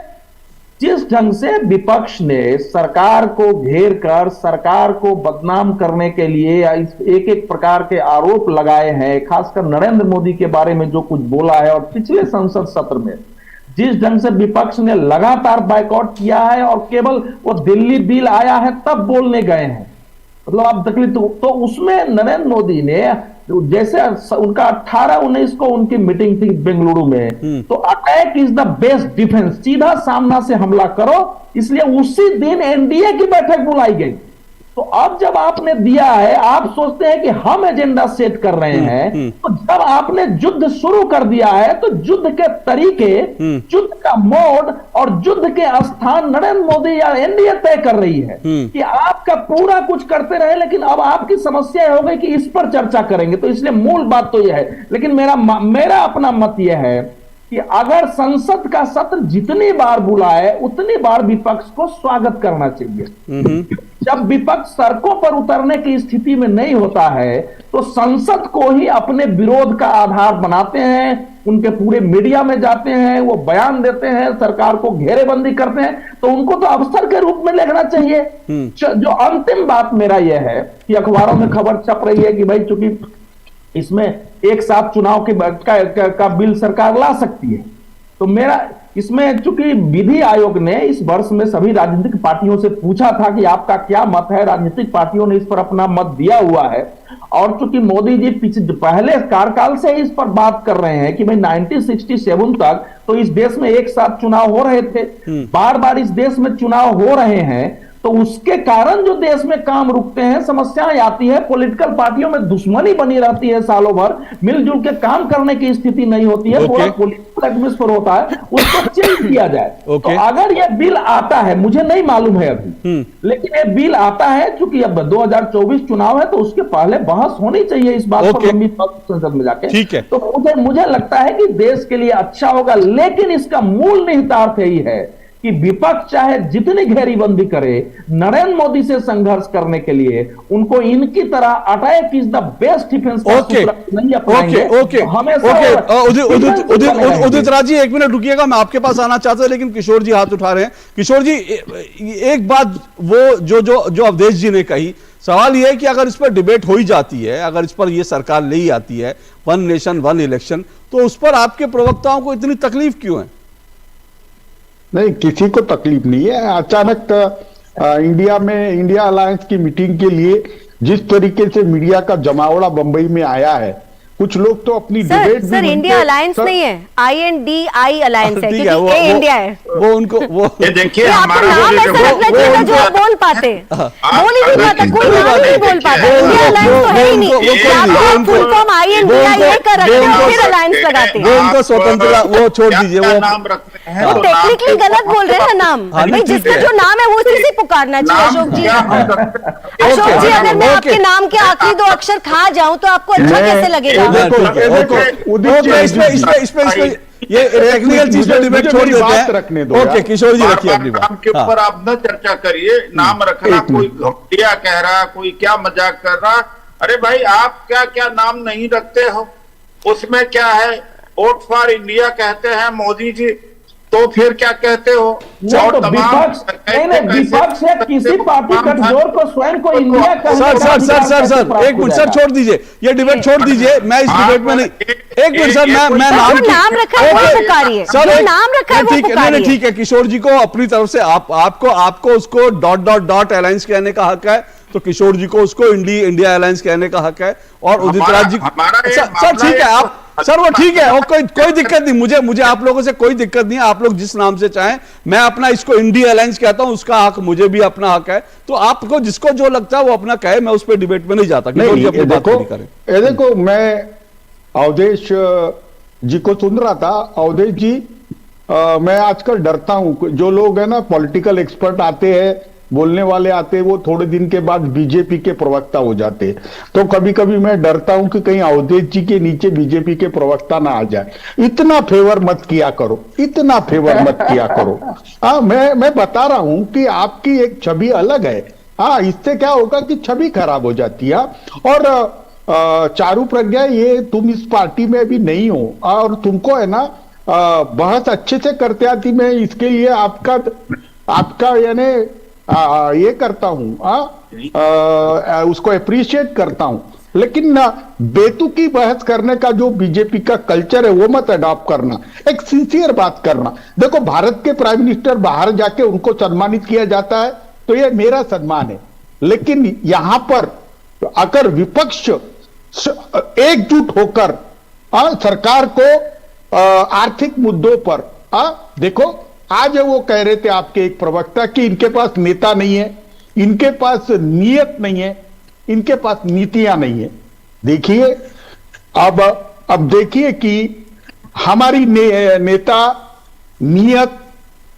जिस ढंग से विपक्ष ने सरकार को घेर कर सरकार को बदनाम करने के लिए एक एक प्रकार के आरोप लगाए हैं, खासकर नरेंद्र मोदी के बारे में जो कुछ बोला है, और पिछले संसद सत्र में जिस ढंग से विपक्ष ने लगातार बायकॉट किया है और केवल वो दिल्ली बिल आया है तब बोलने गए हैं, मतलब आप तकलीफ तो उसमें नरेंद्र मोदी ने जैसे उनका 18-19 को उनकी मीटिंग थी बेंगलुरु में, तो attack is the best defence, सीधा सामना से हमला करो, इसलिए उसी दिन एनडीए की बैठक बुलाई गई। तो अब जब आपने दिया है, आप सोचते हैं कि हम एजेंडा सेट कर रहे हैं, तो जब आपने युद्ध शुरू कर दिया है तो युद्ध के तरीके, युद्ध का मोड और युद्ध के स्थान नरेंद्र मोदी या एनडीए तय कर रही है कि आपका पूरा कुछ करते रहे, लेकिन अब आपकी समस्या हो गई कि इस पर चर्चा करेंगे। तो इसलिए मूल बात तो यह है, लेकिन मेरा अपना मत यह है कि अगर संसद का सत्र जितनी बार बुलाए उतनी बार विपक्ष को स्वागत करना चाहिए। जब विपक्ष सड़कों पर उतरने की स्थिति में नहीं होता है तो संसद को ही अपने विरोध का आधार बनाते हैं, उनके पूरे मीडिया में जाते हैं, वो बयान देते हैं, सरकार को घेरेबंदी करते हैं, तो उनको तो अवसर के रूप में लेना चाहिए। जो अंतिम बात मेरा यह है कि अखबारों में खबर छप रही है कि भाई चूंकि इसमें एक साथ चुनाव का बिल सरकार ला सकती है, तो मेरा इसमें चूंकि विधि आयोग ने इस वर्ष में सभी राजनीतिक पार्टियों से पूछा था कि आपका क्या मत है, राजनीतिक पार्टियों ने इस पर अपना मत दिया हुआ है, और चूंकि मोदी जी पहले कार्यकाल से इस पर बात कर रहे हैं कि भाई 1967 तक तो इस देश में एक साथ चुनाव हो रहे थे, बार बार इस देश में चुनाव हो रहे हैं, तो उसके कारण जो देश में काम रुकते हैं, समस्याएं आती है, पॉलिटिकल पार्टियों में दुश्मनी बनी रहती है, सालों भर मिलजुल के काम करने की स्थिति नहीं होती है, पूरा पॉलिटिकल एटमॉस्फेयर होता है, उसको चेंज किया जाए। तो अगर यह बिल आता है, मुझे नहीं मालूम है अभी, लेकिन यह बिल आता है, चूंकि अब 2024 चुनाव है, तो उसके पहले बहस होनी चाहिए इस बात पर लंबी संसद में जाके। ठीक है। तो मुझे लगता है कि देश के लिए अच्छा होगा, लेकिन इसका मूल निहितार्थ यही है कि विपक्ष चाहे जितनी घेरीबंदी करे, नरेंद्र मोदी से संघर्ष करने के लिए उनको इनकी तरह attack is the best defence नहीं अपनाएंगे। उदित राज जी, 1 मिनट रुकिएगा, मैं आपके पास आना चाहता हूं, लेकिन किशोर जी हाथ उठा रहे हैं। किशोर जी, एक बात वो जो अवधेश जी ने कही, सवाल यह है कि अगर इस पर डिबेट हो ही जाती है, अगर इस पर यह सरकार ले ही आती है, वन नेशन वन इलेक्शन, तो उस पर आपके प्रवक्ताओं को इतनी तकलीफ क्यों है? नहीं, किसी को तकलीफ नहीं है। अचानक इंडिया अलायंस की मीटिंग के लिए जिस तरीके से मीडिया का जमावड़ा बंबई में आया है, कुछ लोग तो अपनी डिबेट सर इंडिया अलायंस नहीं है, INDI अलायंस है, क्योंकि इंडिया है। वो उनको ये देखिए, हमारा जो बोल पाते, बोल ही नहीं पाता, कोई नाम नहीं बोल पाता। इंडिया अलायंस तो है ही नहीं, फुल फॉर्म INDI कर रखते हैं, फिर अलायंस लगाते हैं। वो उनको स्वतंत्रता, वो छोड़ दीजिए, वो नाम रखते हैं, वो टेक्निकली गलत बोल रहे हैं नाम। भाई जिसका जो नाम है वो उसी से पुकारना चाहिए। अशोक जी, अगर मैं आपके नाम के आखिरी 2 अक्षर खा जाऊं तो आपको अच्छा कैसे लगेगा? ये टेक्निकल चीज पे डिबेट छोड़ देते हैं, रखने दो। ओके किशोर जी, रखिए अपनी बात। नाम के ऊपर आप न चर्चा करिए। नाम रखना, कोई घटिया कह रहा, कोई क्या मजाक कर रहा। अरे भाई, आप क्या क्या नाम नहीं रखते हो, उसमें क्या है? वोट फॉर इंडिया कहते हैं मोदी जी, तो फिर क्या कहते हो? और विपक्ष है किसी पार्टी गठजोड़ को स्वयं को इंडिया का। सर एक मिनट सर, छोड़ दीजिए ये डिबेट, छोड़ दीजिए, मैं इस डिबेट में नहीं। एक मिनट सर, मैं नाम रखा है वो पुकारिए, सर नाम रखा है वो पुकारिए। ठीक है, किशोर जी को अपनी तरफ से आपको उसको ... अलायंस कहने का हक है, तो किशोर जी को उसको इंडिया अलायंस कहने का हक है। और उदित राज जी, सर ठीक है, आप सर वो ठीक है, और कोई दिक्कत नहीं, मुझे आप लोगों से कोई दिक्कत नहीं है। आप लोग जिस नाम से चाहें, मैं अपना इसको इंडिया अलायंस कहता हूं, उसका हक मुझे भी अपना हक है। तो आपको जिसको जो लगता है वो अपना कहे, मैं उस पर डिबेट में नहीं जाता। देखो, मैं अवधेश जी को सुन रहा था। अवधेश जी, मैं आजकल डरता हूं, जो लोग है ना पॉलिटिकल एक्सपर्ट आते हैं, बोलने वाले आते हैं, वो थोड़े दिन के बाद बीजेपी के प्रवक्ता हो जाते हैं। तो कभी कभी मैं डरता हूं कि कहीं अवधेश जी के नीचे बीजेपी के प्रवक्ता ना आ जाए। इतना फेवर मत किया करो, इतना फेवर मत किया करो। हाँ, मैं बता रहा हूं कि आपकी एक छवि अलग है। हाँ, इससे क्या होगा कि छवि खराब हो जाती है। और चारू प्रज्ञा, ये तुम इस पार्टी में अभी नहीं हो, और तुमको है ना बहस अच्छे से करते आती। मैं इसके लिए आपका यानी ये करता हूं, उसको अप्रिशिएट करता हूं। लेकिन बेतुकी बहस करने का जो बीजेपी का कल्चर है, वो मत अडॉप्ट करना। एक सिंसियर बात करना। देखो, भारत के प्राइम मिनिस्टर बाहर जाके उनको सम्मानित किया जाता है, तो ये मेरा सम्मान है। लेकिन यहां पर अगर विपक्ष एकजुट होकर सरकार को आर्थिक मुद्दों पर, देखो आज वो कह रहे थे आपके एक प्रवक्ता कि इनके पास नेता नहीं है, इनके पास नीयत नहीं है, इनके पास नीतियां नहीं है। देखिए, अब देखिए कि हमारी नेता, नियत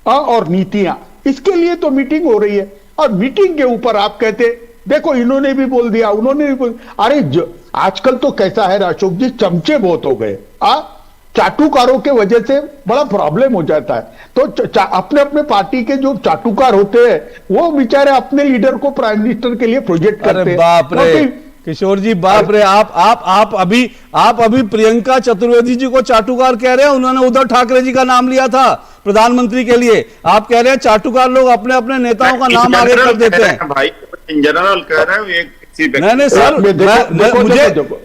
और नीतियां, इसके लिए तो मीटिंग हो रही है। और मीटिंग के ऊपर आप कहते, देखो इन्होंने भी बोल दिया, उन्होंने भी बोल। अरे आजकल तो कैसा है अशोक जी, चमचे बहुत हो गए। चाटुकारों के वजह से बड़ा प्रॉब्लम हो जाता है। तो अपने अपने पार्टी के जो चाटुकार होते हैं, वो बेचारे अपने लीडर को प्राइम मिनिस्टर के लिए प्रोजेक्ट करते हैं। बाप रे किशोर जी, बाप रे, आप अभी प्रियंका चतुर्वेदी जी को चाटुकार कह रहे हैं। उन्होंने उद्धव ठाकरे जी का नाम लिया था प्रधानमंत्री के लिए। आप कह रहे हैं चाटुकार लोग अपने अपने नेताओं का नाम आगे कर देते हैं। भाई इन जनरल कह रहे हैं, एक नहीं सर,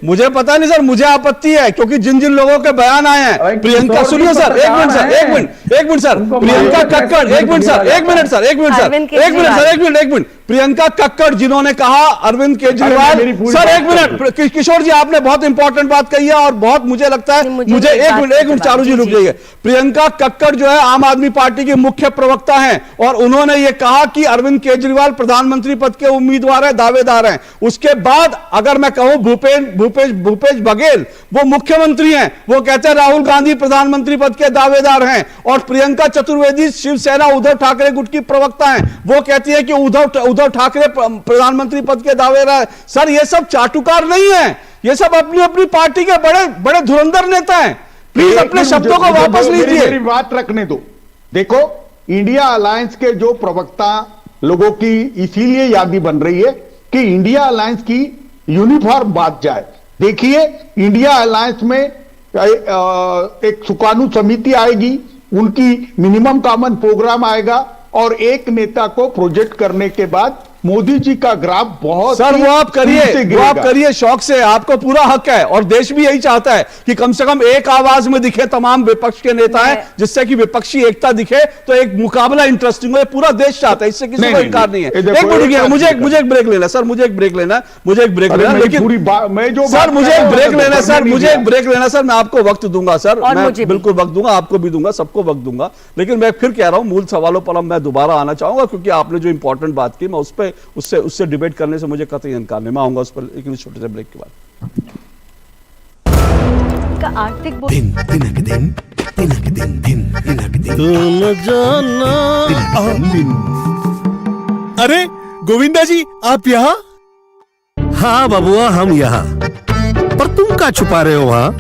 मुझे पता नहीं सर, मुझे आपत्ति है, क्योंकि जिन लोगों के बयान आए हैं, प्रियंका, सुनिए सर, एक मिनट, एक मिनट सर, प्रियंका कक्कड़, एक मिनट सर, एक मिनट सर, एक मिनट सर, अरविंद एक मिनट सर, एक मिनट, एक मिनट, प्रियंका कक्कड़ जिन्होंने कहा अरविंद केजरीवाल, सर एक मिनट, किशोर जी आपने बहुत इंपॉर्टेंट बात कही है और बहुत मुझे लगता है, मुझे एक मिनट चारू जी रुक जाइए। प्रियंका कक्कड़ जो है आम आदमी पार्टी के मुख्य प्रवक्ता हैं और उन्होंने यह कहा कि अरविंद केजरीवाल प्रधानमंत्री पद के उम्मीदवार है, दावेदार हैं। उसके बाद अगर मैं कहूं भूपेश बघेल वो मुख्यमंत्री हैं, वो कहते हैं राहुल गांधी प्रधानमंत्री पद के दावेदार हैं। और प्रियंका चतुर्वेदी शिवसेना उद्धव ठाकरे गुट की प्रवक्ता हैं, वो कहती है कि उद्धव ठाकरे प्रधानमंत्री पद के दावेदार। सर ये सब चाटुकार नहीं है, ये सब अपनी अपनी पार्टी के बड़े बड़े धुरंधर नेता हैं। प्लीज अपने शब्दों को वापस लीजिए। मेरी बात रखने दो। देखो इंडिया अलायंस के जो प्रवक्ता लोगों की इसीलिए यादी बन रही है कि इंडिया अलायंस की यूनिफॉर्म बात जाए। देखिए इंडिया अलायंस में एक सुकानू समिति आएगी, उनकी मिनिमम कॉमन प्रोग्राम आएगा और एक नेता को प्रोजेक्ट करने के बाद मोदी जी का ग्राफ बहुत सर वो आप करिए शौक से, आपको पूरा हक है और देश भी यही चाहता है कि कम से कम एक आवाज में दिखे तमाम विपक्ष के नेता हैं, जिससे कि विपक्षी एकता दिखे तो एक मुकाबला इंटरेस्टिंग हो। पूरा देश चाहता है, इससे किसी को इनकार नहीं है। एक मिनट, मुझे एक ब्रेक लेना सर, मुझे एक ब्रेक लेना, लेकिन मैं जो सर मुझे एक ब्रेक लेना सर, मुझे एक ब्रेक लेना सर, मैं आपको वक्त दूंगा सर, मैं बिल्कुल वक्त दूंगा, आपको भी दूंगा, सबको वक्त दूंगा। लेकिन मैं फिर कह रहा हूं मूल सवालों पर मैं दोबारा आना चाहूंगा क्योंकि आपने जो इंपॉर्टेंट बात की मैं उस पर उससे डिबेट करने से मुझे कतई इनकार नहीं, मैं आऊंगा उस पर लेकिन छोटे से ब्रेक के बाद। आर्थिक अरे गोविंदा जी आप यहाँ? हाँ बबुआ हम यहाँ, पर तुम क्या छुपा रहे हो वहाँ?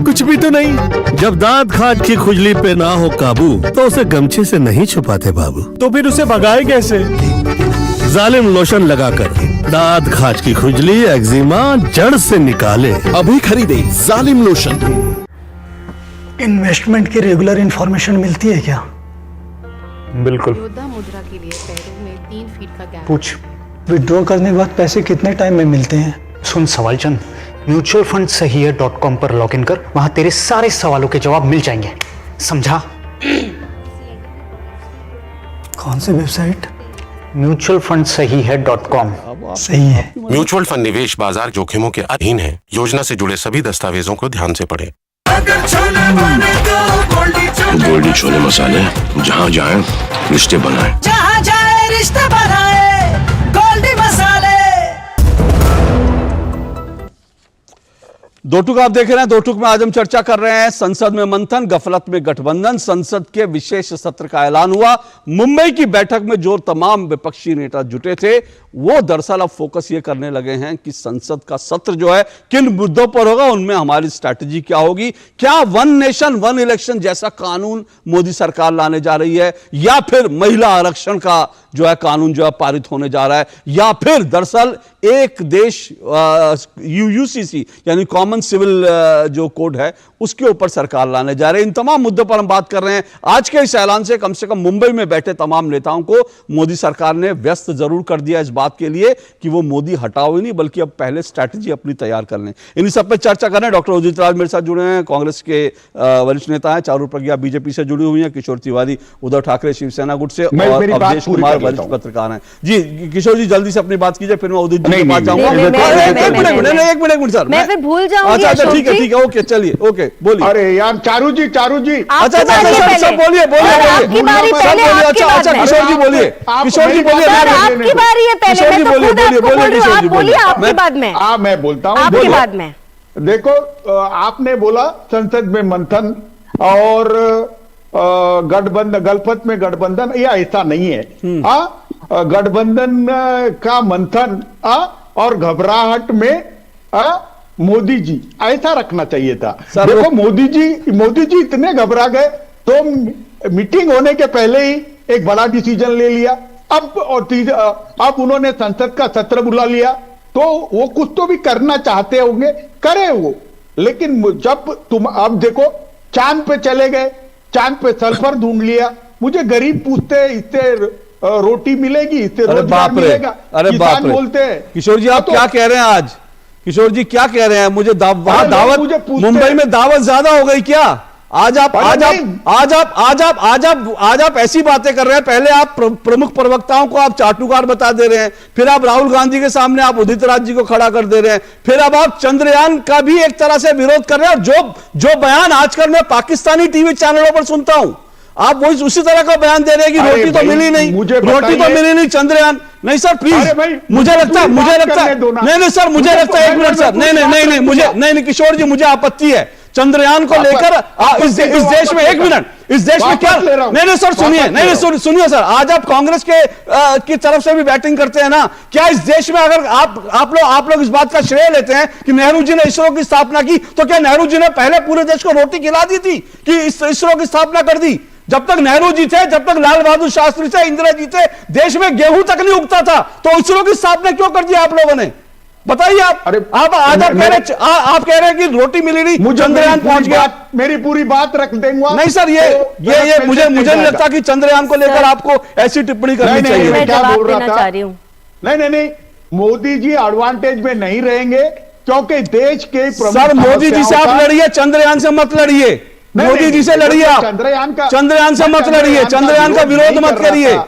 कुछ भी तो नहीं। जब दांत खाज की खुजली पे ना हो काबू तो उसे गमछे से नहीं छुपाते बाबू। तो फिर उसे भगाए कैसे? जालिम लोशन लगाकर दांत खाज की खुजली एक्जिमा जड़ से निकाले। अभी खरीदे जालिम लोशन। इन्वेस्टमेंट की रेगुलर इंफॉर्मेशन मिलती है क्या? बिल्कुल। मुद्रा के लिए पैरों में 3 फीट का गैप। पूछ, विड्रॉ करने के बाद पैसे कितने टाइम में मिलते हैं? सुन सवालचंद, म्यूचुअल फंड सही है .com पर लॉग इन कर, वहां तेरे सारे सवालों के जवाब मिल जाएंगे, समझा? कौन सी वेबसाइट? म्यूचुअल फंड सही है .com। सही है। म्यूचुअल फंड निवेश बाजार जोखिमों के अधीन है। योजना से जुड़े सभी दस्तावेजों को ध्यान से पढ़ें। गोल्डी छोले मसाले, जहाँ जाए रिश्ते बनाए, जहाँ जाए रिश्ते बनाए, गोल्डी मसाले। दो टूक आप देख रहे हैं, दो टूक में आज हम चर्चा कर रहे हैं संसद में मंथन, गफलत में गठबंधन। संसद के विशेष सत्र का ऐलान हुआ। मुंबई की बैठक में जो तमाम विपक्षी नेता जुटे थे वो दरअसल अब फोकस ये करने लगे हैं कि संसद का सत्र जो है किन मुद्दों पर होगा, उनमें हमारी स्ट्रैटेजी क्या होगी। क्या वन नेशन वन इलेक्शन जैसा कानून मोदी सरकार लाने जा रही है, या फिर महिला आरक्षण का जो है कानून जो है पारित होने जा रहा है, या फिर दरअसल एक देश यूसीसी यानी कॉमन सिविल जो कोड है उसके ऊपर सरकार लाने जा रहे हैं। इन तमाम मुद्दों पर हम बात कर रहे हैं। आज के इस ऐलान से कम मुंबई में बैठे तमाम नेताओं को मोदी सरकार ने व्यस्त जरूर कर दिया इस बात के लिए कि वो मोदी हटाओ ही नहीं बल्कि अब पहले स्ट्रैटेजी अपनी तैयार कर लें। इन्हीं सब पे चर्चा कर रहे हैं। डॉक्टर उदित राज मेरे साथ जुड़े हैं, कांग्रेस के वरिष्ठ नेता हैं। चारू प्रज्ञा बीजेपी से जुड़ी हुई हैं, किशोर तिवारी उद्धव ठाकरे शिवसेना गुट से, और अवधेश कुमार वरिष्ठ पत्रकार हैं। जी किशोर जी जल्दी से अपनी बात कीजिए, फिर मैं उदित जी के पास जाऊंगा। एक मिनट सर, मैं भूल जाऊंगी। अच्छा ठीक है ओके चलिए ओके बोलिए। अरे यार चारू जी अच्छा बोलिए अच्छा किशोर जी बोलिए, किशोर जी बोलिए, आपकी बारी है पहले, किशोर जी बोलिए किशोर जी बोलिए। आपके बाद में मैं बोलता हूँ आपके बाद में। देखो आपने बोला संसद में मंथन और गठबंधन, गलफत में गठबंधन, ये ऐसा नहीं है। गठबंधन का मंथन और घबराहट में मोदी जी ऐसा रखना चाहिए था। देखो मोदी जी इतने घबरा गए तो मीटिंग होने के पहले ही एक बड़ा डिसीजन ले लिया। अब उन्होंने संसद का सत्र बुला लिया तो वो कुछ तो भी करना चाहते होंगे, करे वो। लेकिन जब तुम अब देखो चांद पे चले गए, चांद पे सल्फर ढूंढ लिया। मुझे गरीब पूछते इससे रोटी मिलेगी, इससे रोजगार मिलेगा, किसान बोलते हैं। किशोर जी आप क्या कह रहे हैं आज? किशोर जी क्या कह रहे हैं? मुझे दावत मुंबई में दावत ज्यादा हो गई क्या? आज आप ऐसी बातें कर रहे हैं। पहले आप प्रमुख प्रवक्ताओं को आप चाटुकार बता दे रहे हैं, फिर आप राहुल गांधी के सामने आप उदित राज जी को खड़ा कर दे रहे हैं, फिर अब आप चंद्रयान का भी एक तरह से विरोध कर रहे हैं। और जो बयान आजकल मैं पाकिस्तानी टीवी चैनलों पर सुनता हूं, आप वही उसी तरह का बयान दे रहे हैं कि रोटी तो मिली नहीं, रोटी तो मिली नहीं, चंद्रयान नहीं। सर प्लीज, मुझे लगता है नहीं सर, मुझे लगता है, एक मिनट सर, नहीं मुझे नहीं किशोर जी, मुझे आपत्ति है चंद्रयान को लेकर। इस देश में, एक मिनट, इस देश में क्या, नहीं सर सुनिए, सुनिए सर, आज आप कांग्रेस की तरफ से भी बैटिंग करते हैं ना, क्या इस देश में अगर आप लोग इस बात का श्रेय लेते हैं कि नेहरू जी ने इसरो की स्थापना की, तो क्या नेहरू जी ने पहले पूरे देश को रोटी खिला दी थी कि इसरो की स्थापना कर दी? जब तक नेहरू जी थे, जब तक लाल बहादुर शास्त्री थे, इंदिरा जी थे, देश में गेहूं तक नहीं उगता था, तो इसरो की स्थापना क्यों कर दी आप लोगों ने? बताइए आप। आप आज आप कह रहे हैं कि रोटी मिली नहीं, चंद्रयान पहुंच गया। मेरी पूरी बात रख देंगे। नहीं सर, ये मुझे नहीं लगता कि चंद्रयान को लेकर आपको ऐसी टिप्पणी करनी चाहिए। मैं क्या बोल रहा था, नहीं, मोदी जी एडवांटेज में नहीं रहेंगे, क्योंकि देश के सर, मोदी जी से आप लड़िए, चंद्रयान से मत लड़िए। मोदी जी से लड़िए आप, चंद्रयान से मत लड़िए, चंद्रयान का विरोध मत करिए।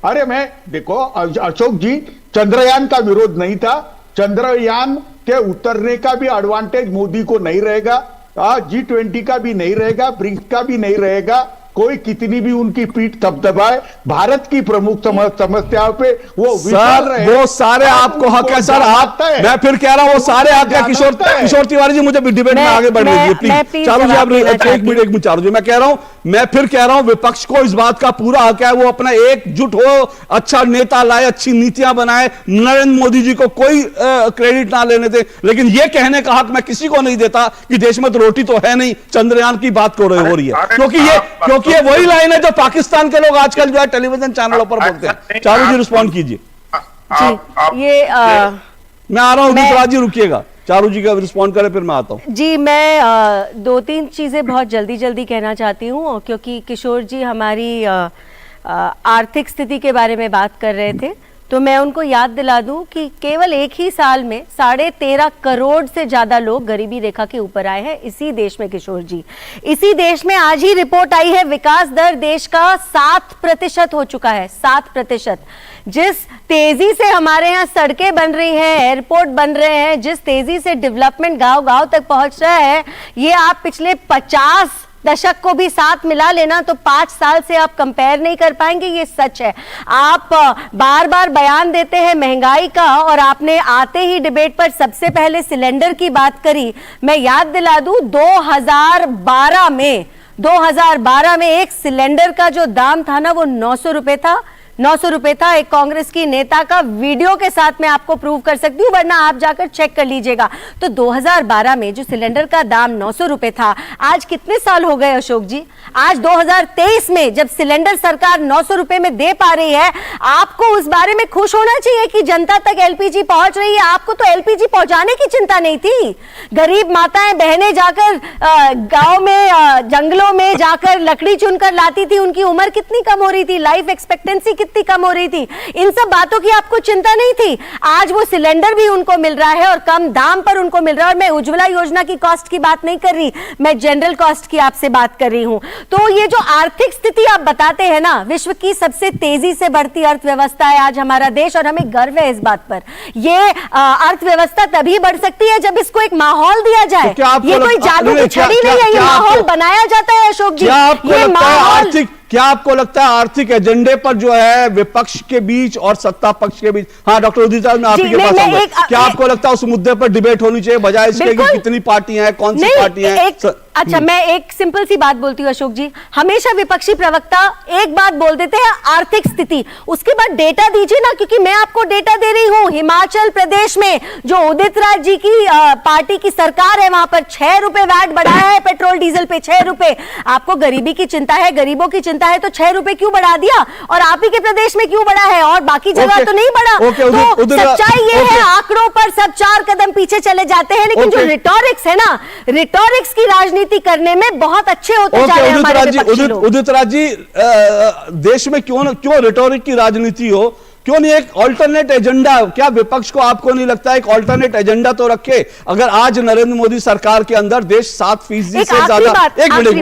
अरे मैं देखो अशोक जी, चंद्रयान का विरोध नहीं था, चंद्रयान के उतरने का भी एडवांटेज मोदी को नहीं रहेगा, G20 का भी नहीं रहेगा, ब्रिक्स का भी नहीं रहेगा। कोई कितनी भी उनकी पीठ थपथपाए, भारत की प्रमुख समस्याओं पे वो विफल रहे, वो सारे आपको हक है सर। आप, मैं फिर कह रहा हूं, वो सारे हक है। किशोर तिवारी जी, मुझे डिबेट में आगे बढ़ने दीजिए प्लीज। चारू जी, आप एक मिनट चारू जी, मैं कह रहा हूं, मैं फिर कह रहा हूं, विपक्ष को इस बात का पूरा हक है, वो अपना एकजुट हो, अच्छा नेता लाए, अच्छी नीतियां बनाए, नरेंद्र मोदी जी को कोई क्रेडिट ना लेने दे, लेकिन ये कहने का हक मैं किसी को नहीं देता कि देश में तो रोटी तो है नहीं, चंद्रयान की बात हो रही है, क्योंकि ये वही लाइन है जो पाकिस्तान के लोग आजकल जो है टेलीविजन चैनलों पर बोलते हैं। चारू जी रिस्पॉन्ड कीजिए। मैं आ रहा हूं, दूसरा जी रुकिएगा, चारू जी का रिस्पॉन्ड करें, फिर मैं आता हूं। जी, मैं दो तीन चीजें बहुत जल्दी कहना चाहती हूँ, क्योंकि किशोर जी हमारी आर्थिक स्थिति के बारे में बात कर रहे थे, तो मैं उनको याद दिला दूं कि केवल एक ही साल में 13.5 करोड़ से ज्यादा लोग गरीबी रेखा के ऊपर आए हैं इसी देश में। किशोर जी, इसी देश में आज ही रिपोर्ट आई है, विकास दर देश का 7% हो चुका है, 7%। जिस तेजी से हमारे यहाँ सड़कें बन रही हैं, एयरपोर्ट बन रहे हैं, जिस तेजी से डेवलपमेंट गांव-गांव तक पहुंच रहा है, ये आप पिछले 50 दशक को भी साथ मिला लेना तो 5 साल से आप कंपेयर नहीं कर पाएंगे, ये सच है। आप बार बार बयान देते हैं महंगाई का, और आपने आते ही डिबेट पर सबसे पहले सिलेंडर की बात करी। मैं याद दिला दूं, 2012 में एक सिलेंडर का जो दाम था ना, वो 900 रुपए था, 900 रुपए था। एक कांग्रेस की नेता का वीडियो के साथ मैं आपको प्रूव कर सकती हूँ, वरना आप जाकर चेक कर लीजिएगा। तो 2012 में जो सिलेंडर का दाम 900 रुपए था, आज कितने साल हो गए अशोक जी? आज 2023 में जब सिलेंडर सरकार 900 रुपए में दे पा रही है, आपको उस बारे में खुश होना चाहिए कि जनता तक एलपीजी पहुंच रही है। आपको तो एलपीजी पहुंचाने की चिंता नहीं थी। गरीब माताएं बहनें जाकर गांव में जंगलों में जाकर लकड़ी चुनकर लाती थी, उनकी उम्र कितनी कम हो रही थी, लाइफ एक्सपेक्टेंसी कितनी कम हो रही थी, इन सब बातों की आपको चिंता नहीं थी। आज वो सिलेंडर भी उनको मिल रहा है और कम दाम पर उनको मिल रहा है। और मैं उज्ज्वला योजना की कॉस्ट की बात नहीं कर रही, मैं जनरल कॉस्ट की आपसे बात कर रही हूं। तो ये जो आर्थिक स्थिति आप बताते हैं ना, विश्व की सबसे तेजी से बढ़ती अर्थव्यवस्था है आज हमारा देश, और हमें गर्व है इस बात पर। ये अर्थव्यवस्था तभी बढ़ सकती है जब इसको एक माहौल दिया जाए। ये कोई जादू की छड़ी नहीं है, ये माहौल बनाया जाता है अशोक जी। ये माहौल, क्या आपको लगता है आर्थिक एजेंडे पर जो है विपक्ष के बीच और सत्ता पक्ष के बीच, हाँ डॉक्टर उदित राज, मैं आप ही के पास आऊंगा, क्या आपको लगता है उस मुद्दे पर डिबेट होनी चाहिए बजाय इसके कि कितनी पार्टियां हैं, कौन सी पार्टियां हैं? अच्छा, मैं एक सिंपल सी बात बोलती हूँ अशोक जी, हमेशा विपक्षी प्रवक्ता एक बात बोल देते हैं, आर्थिक स्थिति, उसके बाद डेटा दीजिए ना, क्योंकि मैं आपको डेटा दे रही हूँ। हिमाचल प्रदेश में जो उदित राज जी की पार्टी की सरकार है, वहां पर 6 रुपए वैट बढ़ाया है पेट्रोल डीजल पे, 6 रुपए। आपको गरीबी की चिंता है, गरीबों की चिंता है, तो 6 रुपए क्यों बढ़ा दिया? और आप ही के प्रदेश में क्यों बढ़ा है और बाकी जगह तो नहीं बढ़ा? तो सच्चाई ये है, आंकड़ों पर सब 4 कदम पीछे चले जाते हैं, लेकिन जो रिटोरिक्स है ना, रिटोरिक्स की राजनीति करने में बहुत अच्छे होते जा रहे हैं हमारे विपक्षी लोग। उदित राज जी, देश में क्यों रिटोरिक की राजनीति हो, क्यों नहीं एक ऑल्टरनेट एजेंडा, क्या विपक्ष को आपको नहीं लगता एक ऑल्टरनेट एजेंडा तो रखे? अगर आज नरेंद्र मोदी सरकार के अंदर देश 7% से ज्यादा, एक मिनट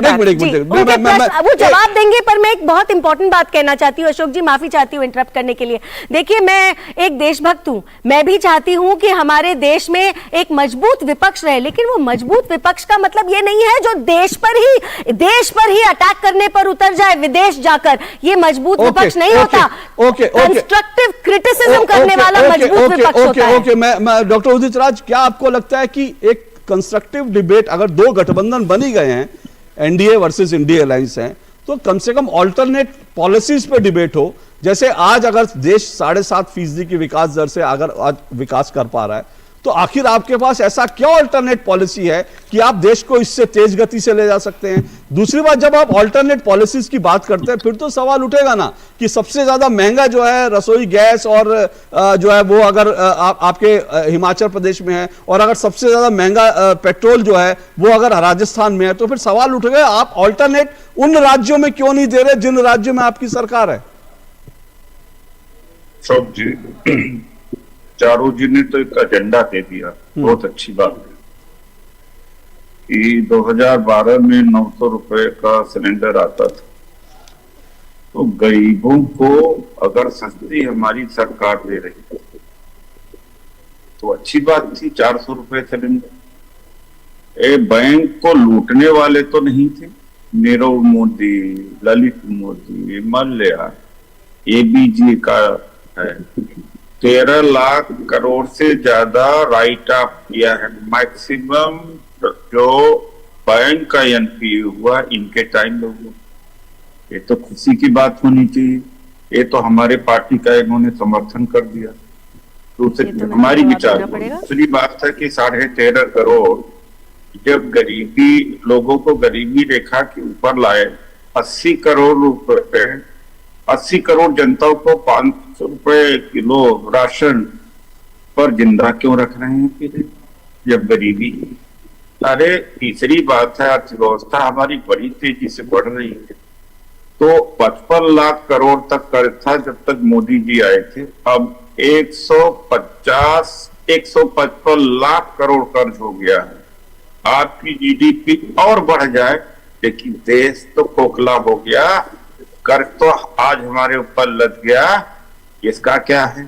वो जवाब देंगे, पर मैं एक बहुत इंपॉर्टेंट बात कहना चाहती हूँ अशोक जी, माफी चाहती हूँ इंटरप्ट करने के लिए। देखिए, मैं एक देशभक्त हूँ, मैं भी चाहती हूँ कि हमारे देश में एक मजबूत विपक्ष रहे, लेकिन वो मजबूत विपक्ष का मतलब ये नहीं है जो देश पर ही अटैक करने पर उतर जाए विदेश जाकर। ये मजबूत विपक्ष नहीं होता। कंस्ट्रक्टिव क्रिटिसिज्म करने वाला मजबूत विपक्ष होता है। मैं डॉक्टर उदित राज, क्या आपको लगता है कि एक कंस्ट्रक्टिव डिबेट, अगर दो गठबंधन बन ही गए हैं, एनडीए वर्सेस इंडिया अलायंस हैं, तो कम से कम ऑल्टरनेट पॉलिसीज पे डिबेट हो। जैसे आज अगर देश 7.5% की विकास दर से अगर आज विकास कर पा रहा है, तो आखिर आपके पास ऐसा क्या अल्टरनेट पॉलिसी है कि आप देश को इससे तेज गति से ले जा सकते हैं? दूसरी बात, जब आप अल्टरनेट पॉलिसीज की बात करते हैं, फिर तो सवाल उठेगा ना कि सबसे ज्यादा महंगा जो है रसोई गैस और जो है वो अगर आपके हिमाचल प्रदेश में है, और अगर सबसे ज्यादा महंगा पेट्रोल जो है वो अगर राजस्थान में है, तो फिर सवाल उठेगा आप अल्टरनेट उन राज्यों में क्यों नहीं दे रहे जिन राज्यों में आपकी सरकार है? अशोक जी, चारों जी ने तो एक एजेंडा दे दिया, बहुत अच्छी बात है कि 2012 में 900 रुपए का सिलेंडर आता था, तो गरीबों को अगर सस्ती हमारी सरकार दे रही तो अच्छी बात थी। 400 रुपए सिलेंडर। बैंक को लूटने वाले तो नहीं थे, नीरव मोदी, ललित मोदी, मल्ल्या, एबीजी का है, 13 लाख करोड़ से ज्यादा राइट ऑफ किया है। मैक्सिमम जो बैंक का एनपीए हुआ इनके टाइम में हुआ। ये तो खुशी की बात होनी चाहिए। ये तो हमारे पार्टी का इन्होंने समर्थन कर दिया। दूसरी हमारी विचार, दूसरी बात है कि 13.5 करोड़ जब गरीबी, लोगों को गरीबी रेखा के ऊपर लाए, 80 करोड़ रुपए, 80 करोड़ जनता को 500 रुपए किलो राशन पर जिंदा क्यों रख रहे हैं फिर जब गरीबी? अरे तीसरी बात है, अर्थव्यवस्था हमारी बड़ी तेजी से बढ़ रही है। तो 55 लाख करोड़ तक कर्ज था जब तक मोदी जी आए थे, अब 155 लाख करोड़ कर्ज हो गया है। आपकी जीडीपी और बढ़ जाए, लेकिन देश तो खोखला हो गया, कर्ज तो आज हमारे ऊपर लग गया, इसका क्या है?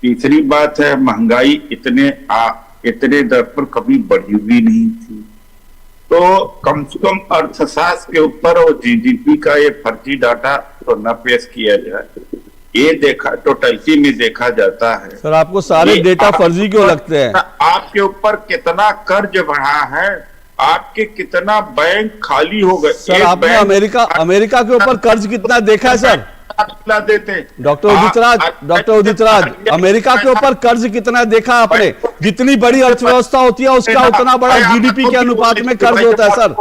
तीसरी बात है, महंगाई इतने दर पर कभी बढ़ी हुई नहीं थी। तो कम से कम अर्थशास्त्र के ऊपर और जीडीपी का ये फर्जी डाटा तो न पेश किया जाए। ये देखा, टोटलिटी में देखा जाता है। सर, आपको सारे डेटा फर्जी क्यों लगते हैं? आपके ऊपर कितना कर्ज बढ़ा है, आपके कितना बैंक खाली हो गए। सर, आपने अमेरिका के ऊपर कर्ज कितना देखा है सर? देते डॉक्टर उदित राज, अमेरिका के ऊपर कर्ज कितना देखा आपने? जितनी बड़ी अर्थव्यवस्था होती है उसका उतना बड़ा जीडीपी के अनुपात में कर्ज होता है सर।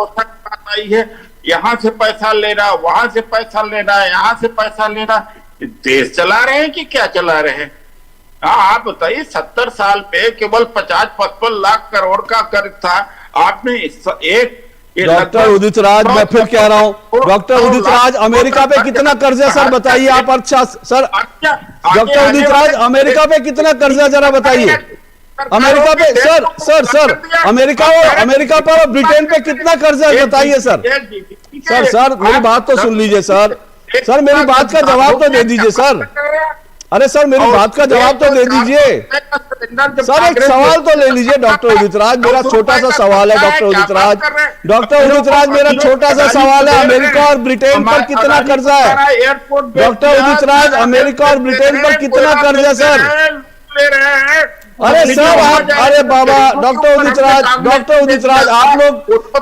यहाँ से पैसा लेना, वहां से पैसा लेना, यहाँ से पैसा लेना, देश चला रहे हैं कि क्या चला रहे हैं? आप बताइए, 70 साल पे केवल 50-55 लाख करोड़ का कर्ज था। आपने एक डॉक्टर उदित राज, मैं फिर कह रहा हूं, डॉक्टर उदित राज, अमेरिका पे कितना कर्ज है सर बताइए आप? अच्छा sir, doctor Udit Raj, America पे कितना कर्ज है जरा बताइए? अमेरिका पे सर अमेरिका पर और ब्रिटेन पे कितना कर्ज है बताइए सर? सर मेरी बात तो सुन लीजिए सर, मेरी बात का जवाब तो दे दीजिए सर। अरे सर, मेरी बात का जवाब तो दे दीजिए सर, एक सवाल तो ले लीजिए डॉक्टर उदित राज। मेरा छोटा सा सवाल है डॉक्टर उदित राज, मेरा छोटा सा सवाल है, अमेरिका और ब्रिटेन पर कितना कर्जा है? डॉक्टर उदित राज, अमेरिका और ब्रिटेन पर कितना कर्ज है सर? अरे सर आप, अरे बाबा, डॉक्टर उदित राज, आप लोग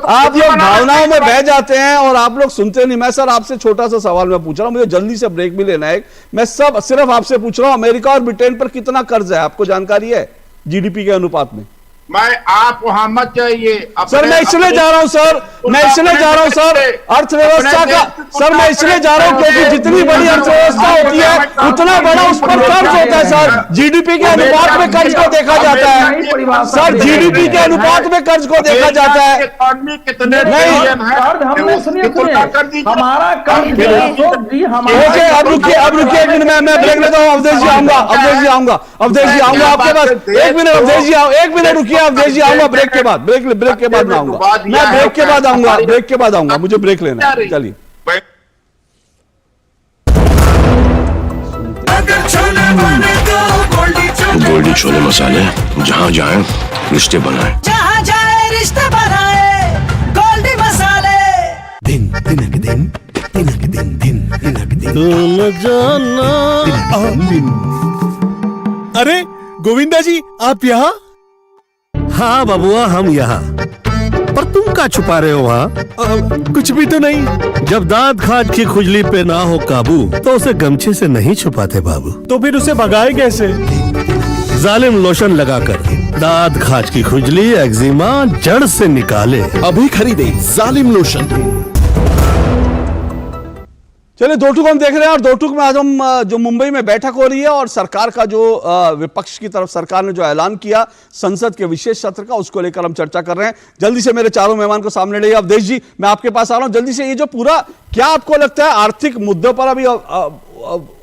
भावनाओं में बह जाते हैं और आप लोग सुनते नहीं। मैं सर आपसे छोटा सा सवाल मैं पूछ रहा हूं, मुझे जल्दी से ब्रेक भी लेना है। मैं सिर्फ आपसे पूछ रहा हूं, अमेरिका और ब्रिटेन पर कितना कर्ज है, आपको जानकारी है जीडीपी के अनुपात में? आप वहां मत जाइए सर, मैं इसलिए जा रहा हूं सर, मैं इसलिए जा रहा हूं सर, अर्थव्यवस्था का सर, मैं इसलिए जा रहा हूं क्योंकि जितनी बड़ी अर्थव्यवस्था होती है उतना बड़ा उस पर कर्ज होता है सर। जीडीपी के अनुपात में कर्ज को देखा जाता है सर, जीडीपी के अनुपात में कर्ज को देखा जाता है। हमारा कर्ज ओके, अब रुकिए एक मिनट, मैं ब्रेक लेता हूँ। अवधेश जी आऊंगा आपके पास, एक मिनट अवधेश जी, एक मिनट रुकिए अवधेश जी, आऊंगा ब्रेक के बाद, ब्रेक के बाद मैं आऊंगा, मैं ब्रेक के बाद आऊंगा, मुझे ब्रेक लेना है। चलिए गोल्डी छोले मसाले, जहाँ जाए रिश्ते बनाए, जहाँ जाए रिश्ते बनाए, गोल्डी मसाले। दिन तिनक दिन तिनक दिन दिन तिनक दिन तुम जाना। अरे गोविंदा जी, आप यहाँ? हाँ बबुआ, हम यहाँ। पर तुम क्या छुपा रहे हो वहाँ? कुछ भी तो नहीं। जब दांत खाज की खुजली पे ना हो काबू तो उसे गमछे से नहीं छुपाते बाबू। तो फिर उसे भगाए कैसे? जालिम लोशन लगाकर दांत खाज की खुजली एक्जिमा जड़ से निकाले। अभी खरीदे जालिम लोशन। चलिए, दो टूक हम देख रहे हैं और दो टूक में आज हम जो मुंबई में बैठक हो रही है और सरकार का जो विपक्ष की तरफ सरकार ने जो ऐलान किया संसद के विशेष सत्र का, उसको लेकर हम चर्चा कर रहे हैं। जल्दी से मेरे चारों मेहमान को सामने ले। अवधेश जी, मैं आपके पास आ रहा हूं जल्दी से। ये जो पूरा, क्या आपको लगता है आर्थिक मुद्दों पर अभी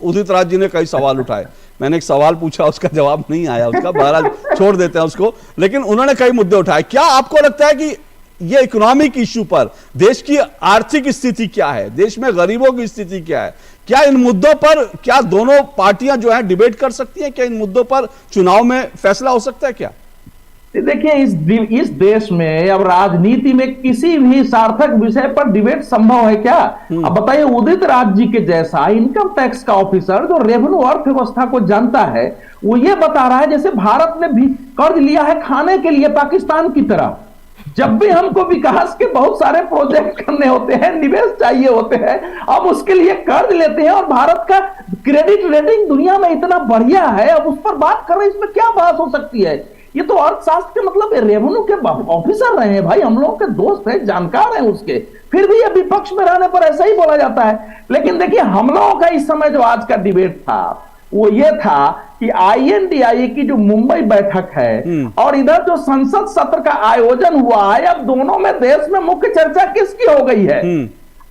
उदित राज जी ने कई सवाल उठाए, मैंने एक सवाल पूछा उसका जवाब नहीं आया उसका, बहरहाल छोड़ देते हैं उसको, लेकिन उन्होंने कई मुद्दे उठाए। क्या आपको लगता है कि ये इकोनॉमिक इश्यू पर देश की आर्थिक स्थिति क्या है, देश में गरीबों की स्थिति क्या है, क्या इन मुद्दों पर क्या दोनों पार्टियां जो हैं डिबेट कर सकती हैं? क्या इन मुद्दों पर चुनाव में फैसला हो सकता है क्या? देखिए, इस देश में अब राजनीति में किसी भी सार्थक विषय पर डिबेट संभव है क्या? अब बताइए, उदित राज जी के जैसा इनकम टैक्स का ऑफिसर जो रेवेन्यू अर्थव्यवस्था को जानता है, वो ये बता रहा है जैसे भारत ने भी कर्ज लिया है खाने के लिए पाकिस्तान की तरह। जब भी हमको विकास के बहुत सारे प्रोजेक्ट करने होते हैं, निवेश चाहिए होते हैं, अब उसके लिए कर्ज लेते हैं और भारत का क्रेडिट रेटिंग दुनिया में इतना बढ़िया है, अब उस पर बात कर रहे हैं, इसमें क्या बात हो सकती है? ये तो अर्थशास्त्र के मतलब रेवेन्यू के ऑफिसर रहे हैं भाई, हम लोग के दोस्त हैं, जानकार हैं उसके, फिर भी ये विपक्ष में रहने पर ऐसा ही बोला जाता है। लेकिन देखिए, हम लोगों का इस समय जो आज का डिबेट था वो ये था कि INDIA की जो मुंबई बैठक है और इधर जो संसद सत्र का आयोजन हुआ है, अब दोनों में देश में मुख्य चर्चा किसकी हो गई है?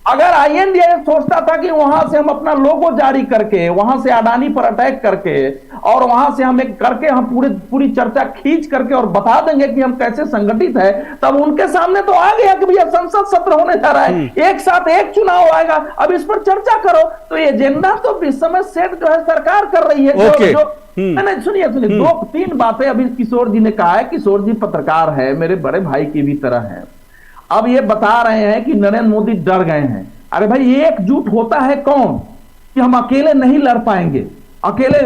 अगर INDIA सोचता था कि वहां से हम अपना लोगो जारी करके, वहां से अडानी पर अटैक करके और वहां से हम एक करके हम पूरी चर्चा खींच करके और बता देंगे कि हम कैसे संगठित है, तब उनके सामने तो आ गया कि भैया संसद सत्र होने जा रहा है, एक साथ एक चुनाव आएगा, अब इस पर चर्चा करो। तो एजेंडा तो इस समय सेट जो है सरकार कर रही है। सुनिए 2-3 बातें अभी किशोर जी ने कहा है। किशोर जी पत्रकार है, मेरे बड़े भाई की भी तरह है। अब ये बता रहे हैं कि नरेंद्र मोदी डर गए हैं। अरे भाई, ये एकजुट होता है कौन कि हम अकेले नहीं लड़ पाएंगे? अकेले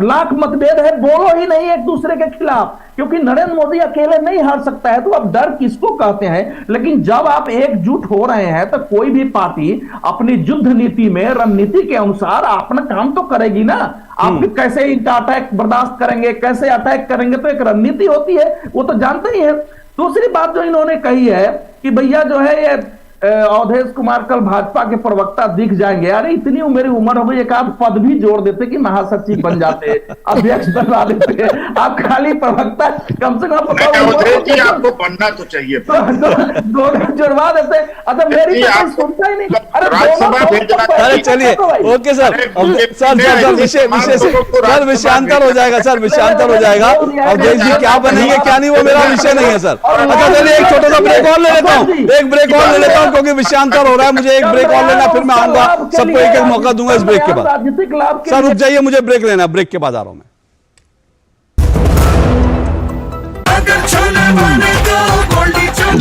लाख मतभेद है, बोलो ही नहीं एक दूसरे के खिलाफ, क्योंकि नरेंद्र मोदी अकेले नहीं हार सकता है। तो अब डर किसको कहते हैं? लेकिन जब आप एकजुट हो रहे हैं तो कोई भी पार्टी अपनी युद्ध नीति में, रणनीति के अनुसार अपना काम तो करेगी ना। आप भी कैसे इनका अटैक बर्दाश्त करेंगे, कैसे अटैक करेंगे, तो एक रणनीति होती है, वो तो जानते ही है। दूसरी बात जो इन्होंने कही है कि भैया जो है ये अवधेश कुमार कल भाजपा के प्रवक्ता दिख जाएंगे। अरे इतनी मेरी उम्र हो गई, एक आप पद भी जोड़ देते कि महासचिव बन जाते, अध्यक्ष बनवा देते, आप खाली प्रवक्ता कम से कम आपको बनना तो चाहिए, दोनों जुड़वा देते। अच्छा, मेरी तो सुनता ही नहीं। अरे चलिए, ओके सर, सर विषयांतर हो जाएगा, सर विषयांतर हो जाएगा। अवधेश जी क्या बनेंगे क्या नहीं वो मेरा विषय नहीं है सर। अच्छा चलिए, एक छोटा सा ब्रेक और ले लेता हूँ, एक ब्रेक और ले लेता हूँ क्योंकि विषयांतर हो रहा है, मुझे एक ब्रेक और लेना, फिर मैं आऊंगा, सबको एक एक मौका दूंगा इस ब्रेक के बाद। सर रुक जाइए, मुझे ब्रेक लेना, ब्रेक के बाद आ रहा हूं मैं।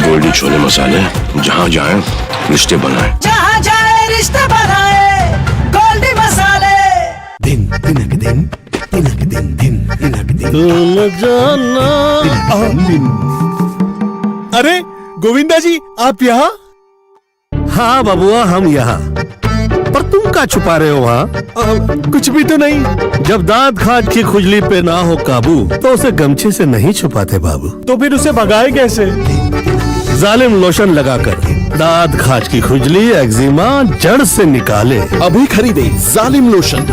गोल्डी छोले मसाले, जहाँ जाए रिश्ते बनाए, जहाँ जाए रिश्ते बनाए, गोल्डी मसाले। दिन तिनक दिन तिनक दिन दिन तिनक दिन तुम जाना। अरे गोविंदा जी, आप यहाँ? हाँ बबुआ, हम यहाँ। पर तुम क्या छुपा रहे हो वहाँ? कुछ भी तो नहीं। जब दांत खाज की खुजली पे ना हो काबू तो उसे गमछे से नहीं छुपाते बाबू। तो फिर उसे भगाए कैसे? जालिम लोशन लगाकर दांत खाज की खुजली एक्जिमा जड़ से निकाले। अभी खरीदे जालिम लोशन।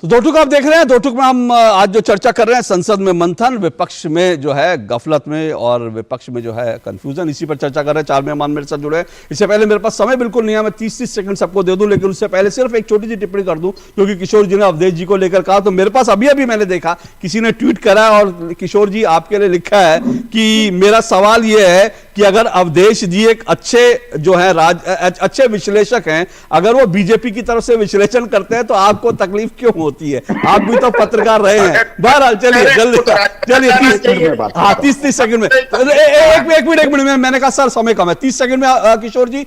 तो दो टुक आप देख रहे हैं। दो टुक में हम आज जो चर्चा कर रहे हैं संसद में मंथन, विपक्ष में जो है गफलत में और विपक्ष में जो है कंफ्यूजन, इसी पर चर्चा कर रहे हैं। चार मेहमान मेरे साथ जुड़े हैं। इससे पहले मेरे पास समय बिल्कुल नहीं है, मैं 30-30 सेकंड सबको दे दूं, लेकिन उससे पहले सिर्फ एक छोटी सी टिप्पणी कर दूं, क्योंकि किशोर जी ने अवधेश जी को लेकर कहा। तो मेरे पास अभी अभी मैंने देखा किसी ने ट्वीट करा और किशोर जी आपके लिए लिखा है कि मेरा सवाल यह है कि अगर अवधेश जी एक अच्छे जो है अच्छे विश्लेषक हैं, अगर वो बीजेपी की तरफ से विश्लेषण करते हैं तो आपको तकलीफ क्यों होती है? आप भी तो पत्रकार रहे हैं। बहरहाल चलिए जल्दी चलिए 30 सेकंड में एक मिनट में मैंने कहा सर समय कम है, 30 सेकंड में किशोर जी,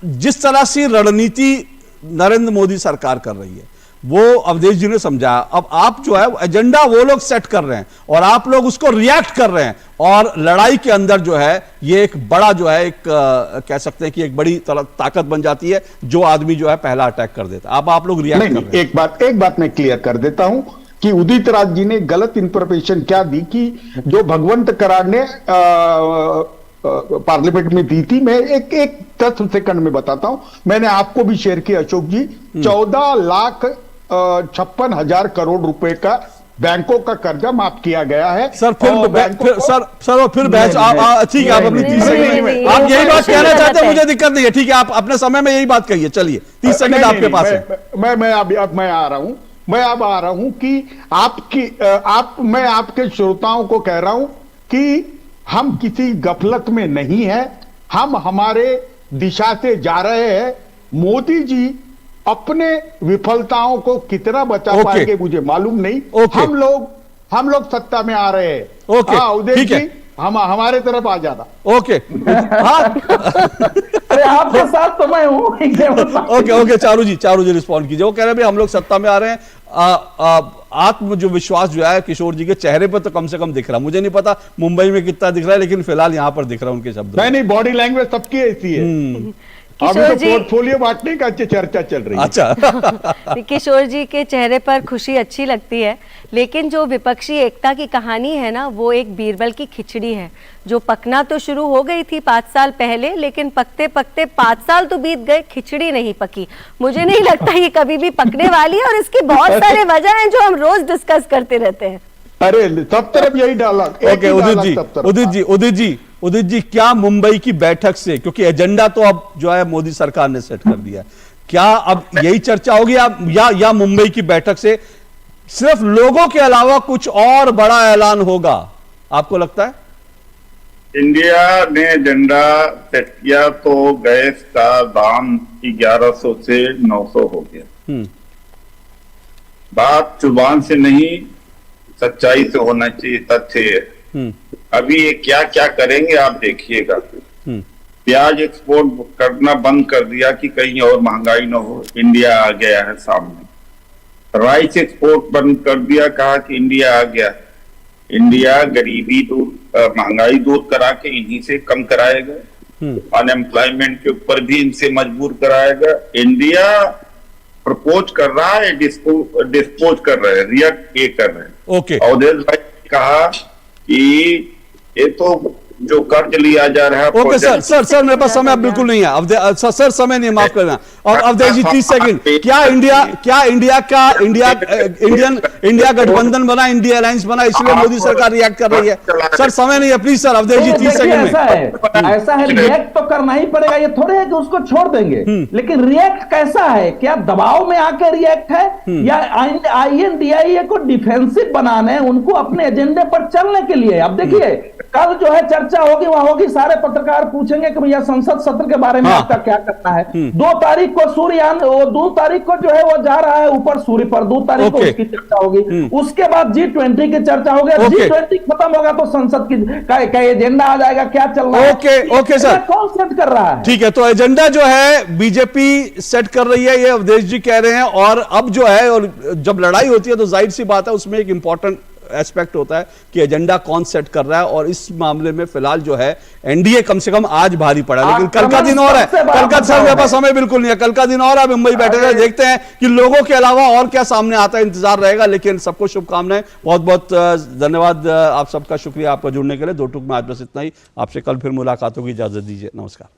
जिस तरह से रणनीति नरेंद्र मोदी सरकार कर रही है वो अवधेश जी ने समझाया। अब आप जो है एजेंडा वो लोग सेट कर रहे हैं और आप लोग उसको रिएक्ट कर रहे हैं, और लड़ाई के अंदर जो है ये एक बड़ा जो है एक कह सकते हैं कि एक बड़ी ताकत बन जाती है जो आदमी जो है पहला अटैक कर देता है। अब आप लोग रिएक्ट कर रहे हैं। एक बात मैं क्लियर कर देता हूं कि उदित राज जी ने गलत इंफॉर्मेशन क्या दी कि जो भगवंत कराड़ ने पार्लियामेंट में दी थी। मैं एक 10 सेकंड में बताता हूं। मैंने आपको भी शेयर किया अशोक जी, 14,56,000 करोड़ रुपए का बैंकों का कर्जा माफ किया गया है। सर फिर बैच ठीक है, आप अपनी 30 सेकंड में आप यही बात कहना चाहते हैं, मुझे दिक्कत नहीं है, ठीक है आप अपने समय में यही बात कहिए। चलिए 30 सेकंड आपके पास है। मैं आ रहा हूं, मैं अब आ रहा हूं कि मैं आपके श्रोताओं को कह रहा हूं कि हम किसी गफलत में नहीं है, हम हमारे दिशा से जा रहे हैं। मोदी जी अपने विफलताओं को कितना बचा पाएंगे मुझे मालूम नहीं। हम लोग सत्ता में आ रहे हैं। उदय जी हम हमारे तरफ आ जाना। ओके अरे आपके साथ तो मैं हूं। ओके चारू जी रिस्पॉन्ड कीजिए। वो कह रहे हैं हम लोग सत्ता में आ रहे हैं। आत्म जो विश्वास जो है किशोर जी के चेहरे पर तो कम से कम दिख रहा, मुझे नहीं पता मुंबई में कितना दिख रहा है, लेकिन फिलहाल यहां पर दिख रहा है उनके शब्द। नहीं बॉडी लैंग्वेज सबकी ऐसी है। अभी तो पोर्टफोलियो बांटने का चर्चा चल रही है। अच्छा किशोर जी के चेहरे पर खुशी अच्छी लगती है, लेकिन जो विपक्षी एकता की कहानी है ना, वो एक बीरबल की खिचड़ी है जो पकना तो शुरू हो गई थी 5 साल पहले, लेकिन पकते पकते 5 साल तो बीत गए, खिचड़ी नहीं पकी। मुझे नहीं लगता ये कभी भी पकने वाली है, और इसकी बहुत सारे वजह हैं जो हम रोज डिस्कस करते रहते हैं। अरे सब तरफ यही डायलॉग। ओके उदित जी क्या मुंबई की बैठक से, क्योंकि एजेंडा तो अब जो है मोदी सरकार ने सेट कर दिया है, क्या अब यही चर्चा होगी या मुंबई की बैठक से सिर्फ लोगों के अलावा कुछ और बड़ा ऐलान होगा, आपको लगता है? इंडिया ने एजेंडा सेट किया तो गैस का दाम 1100 से 900 हो गया। बात जुबान से नहीं सच्चाई से होना चाहिए, तथ्य है। अभी ये क्या क्या करेंगे आप देखिएगा। प्याज एक्सपोर्ट करना बंद कर दिया कि कहीं और महंगाई ना हो, इंडिया आ गया है सामने। राइस एक्सपोर्ट बंद कर दिया, कहा कि इंडिया आ गया। इंडिया गरीबी दूर महंगाई दूर करा के इन्हीं से कम कराएगा, अनएम्प्लॉयमेंट के ऊपर भी इनसे मजबूर कराएगा। इंडिया प्रपोज कर रहा है, डिस्पोज कर रहे हैं, रिएक्ट ये कर रहे हैं। ओके अवधेश भाई ने कहा कि ये तो जो कर्ज लिया जा रहा है। ओके सर मेरे पास समय अब बिल्कुल नहीं है। सर समय नहीं, माफ करना। और अवधेश जी 30 सेकंड। क्या इंडिया गठबंधन बना, इंडिया अलायंस बना, इसलिए मोदी सरकार रिएक्ट कर रही है? सर समय नहीं है, please sir Awadhesh ji 30 second में। ऐसा है रिएक्ट तो करना ही पड़ेगा, ये थोड़े है कि उसको छोड़ देंगे। लेकिन रिएक्ट कैसा है? क्या दबाव में आकर रिएक्ट है, या INDIA को डिफेंसिव बनाने, उनको अपने एजेंडे पर चलने के लिए? अब देखिए कल जो है चर्चा होगी, वहां होगी, सारे पत्रकार पूछेंगे कि भैया संसद सत्र के बारे में आपका क्या करना है। 2 तारीख को सूर्ययान, 2 तारीख को जो है वो जा रहा है ऊपर सूर्य पर, 2 तारीख को उसकी चर्चा होगी। उसके बाद G20 की चर्चा होगी। G20 खत्म होगा तो संसद का एजेंडा आ जाएगा, क्या चल रहा है। ओके सर, कौन सेट कर रहा है? ठीक है, तो एजेंडा जो है बीजेपी सेट कर रही है, ये अवधेश जी कह रहे हैं। और अब जो है, और जब लड़ाई होती है तो जाहिर सी बात है उसमें एक इंपॉर्टेंट एस्पेक्ट होता है कि एजेंडा कौन सेट कर रहा है, और इस मामले में फिलहाल जो है एनडीए कम से कम आज भारी पड़ा, लेकिन कल का दिन और है, कल का सर मेरे पास समय बिल्कुल नहीं है, कल का दिन और है, मुंबई बैठे रहे, देखते हैं कि लोगों के अलावा और क्या सामने आता है, इंतजार रहेगा। लेकिन सबको शुभकामनाएं, बहुत बहुत धन्यवाद, आप सबका शुक्रिया आपका जुड़ने के लिए। दो टूक में आज बस इतना ही, आपसे कल फिर मुलाकात होगी, इजाजत दीजिए, नमस्कार।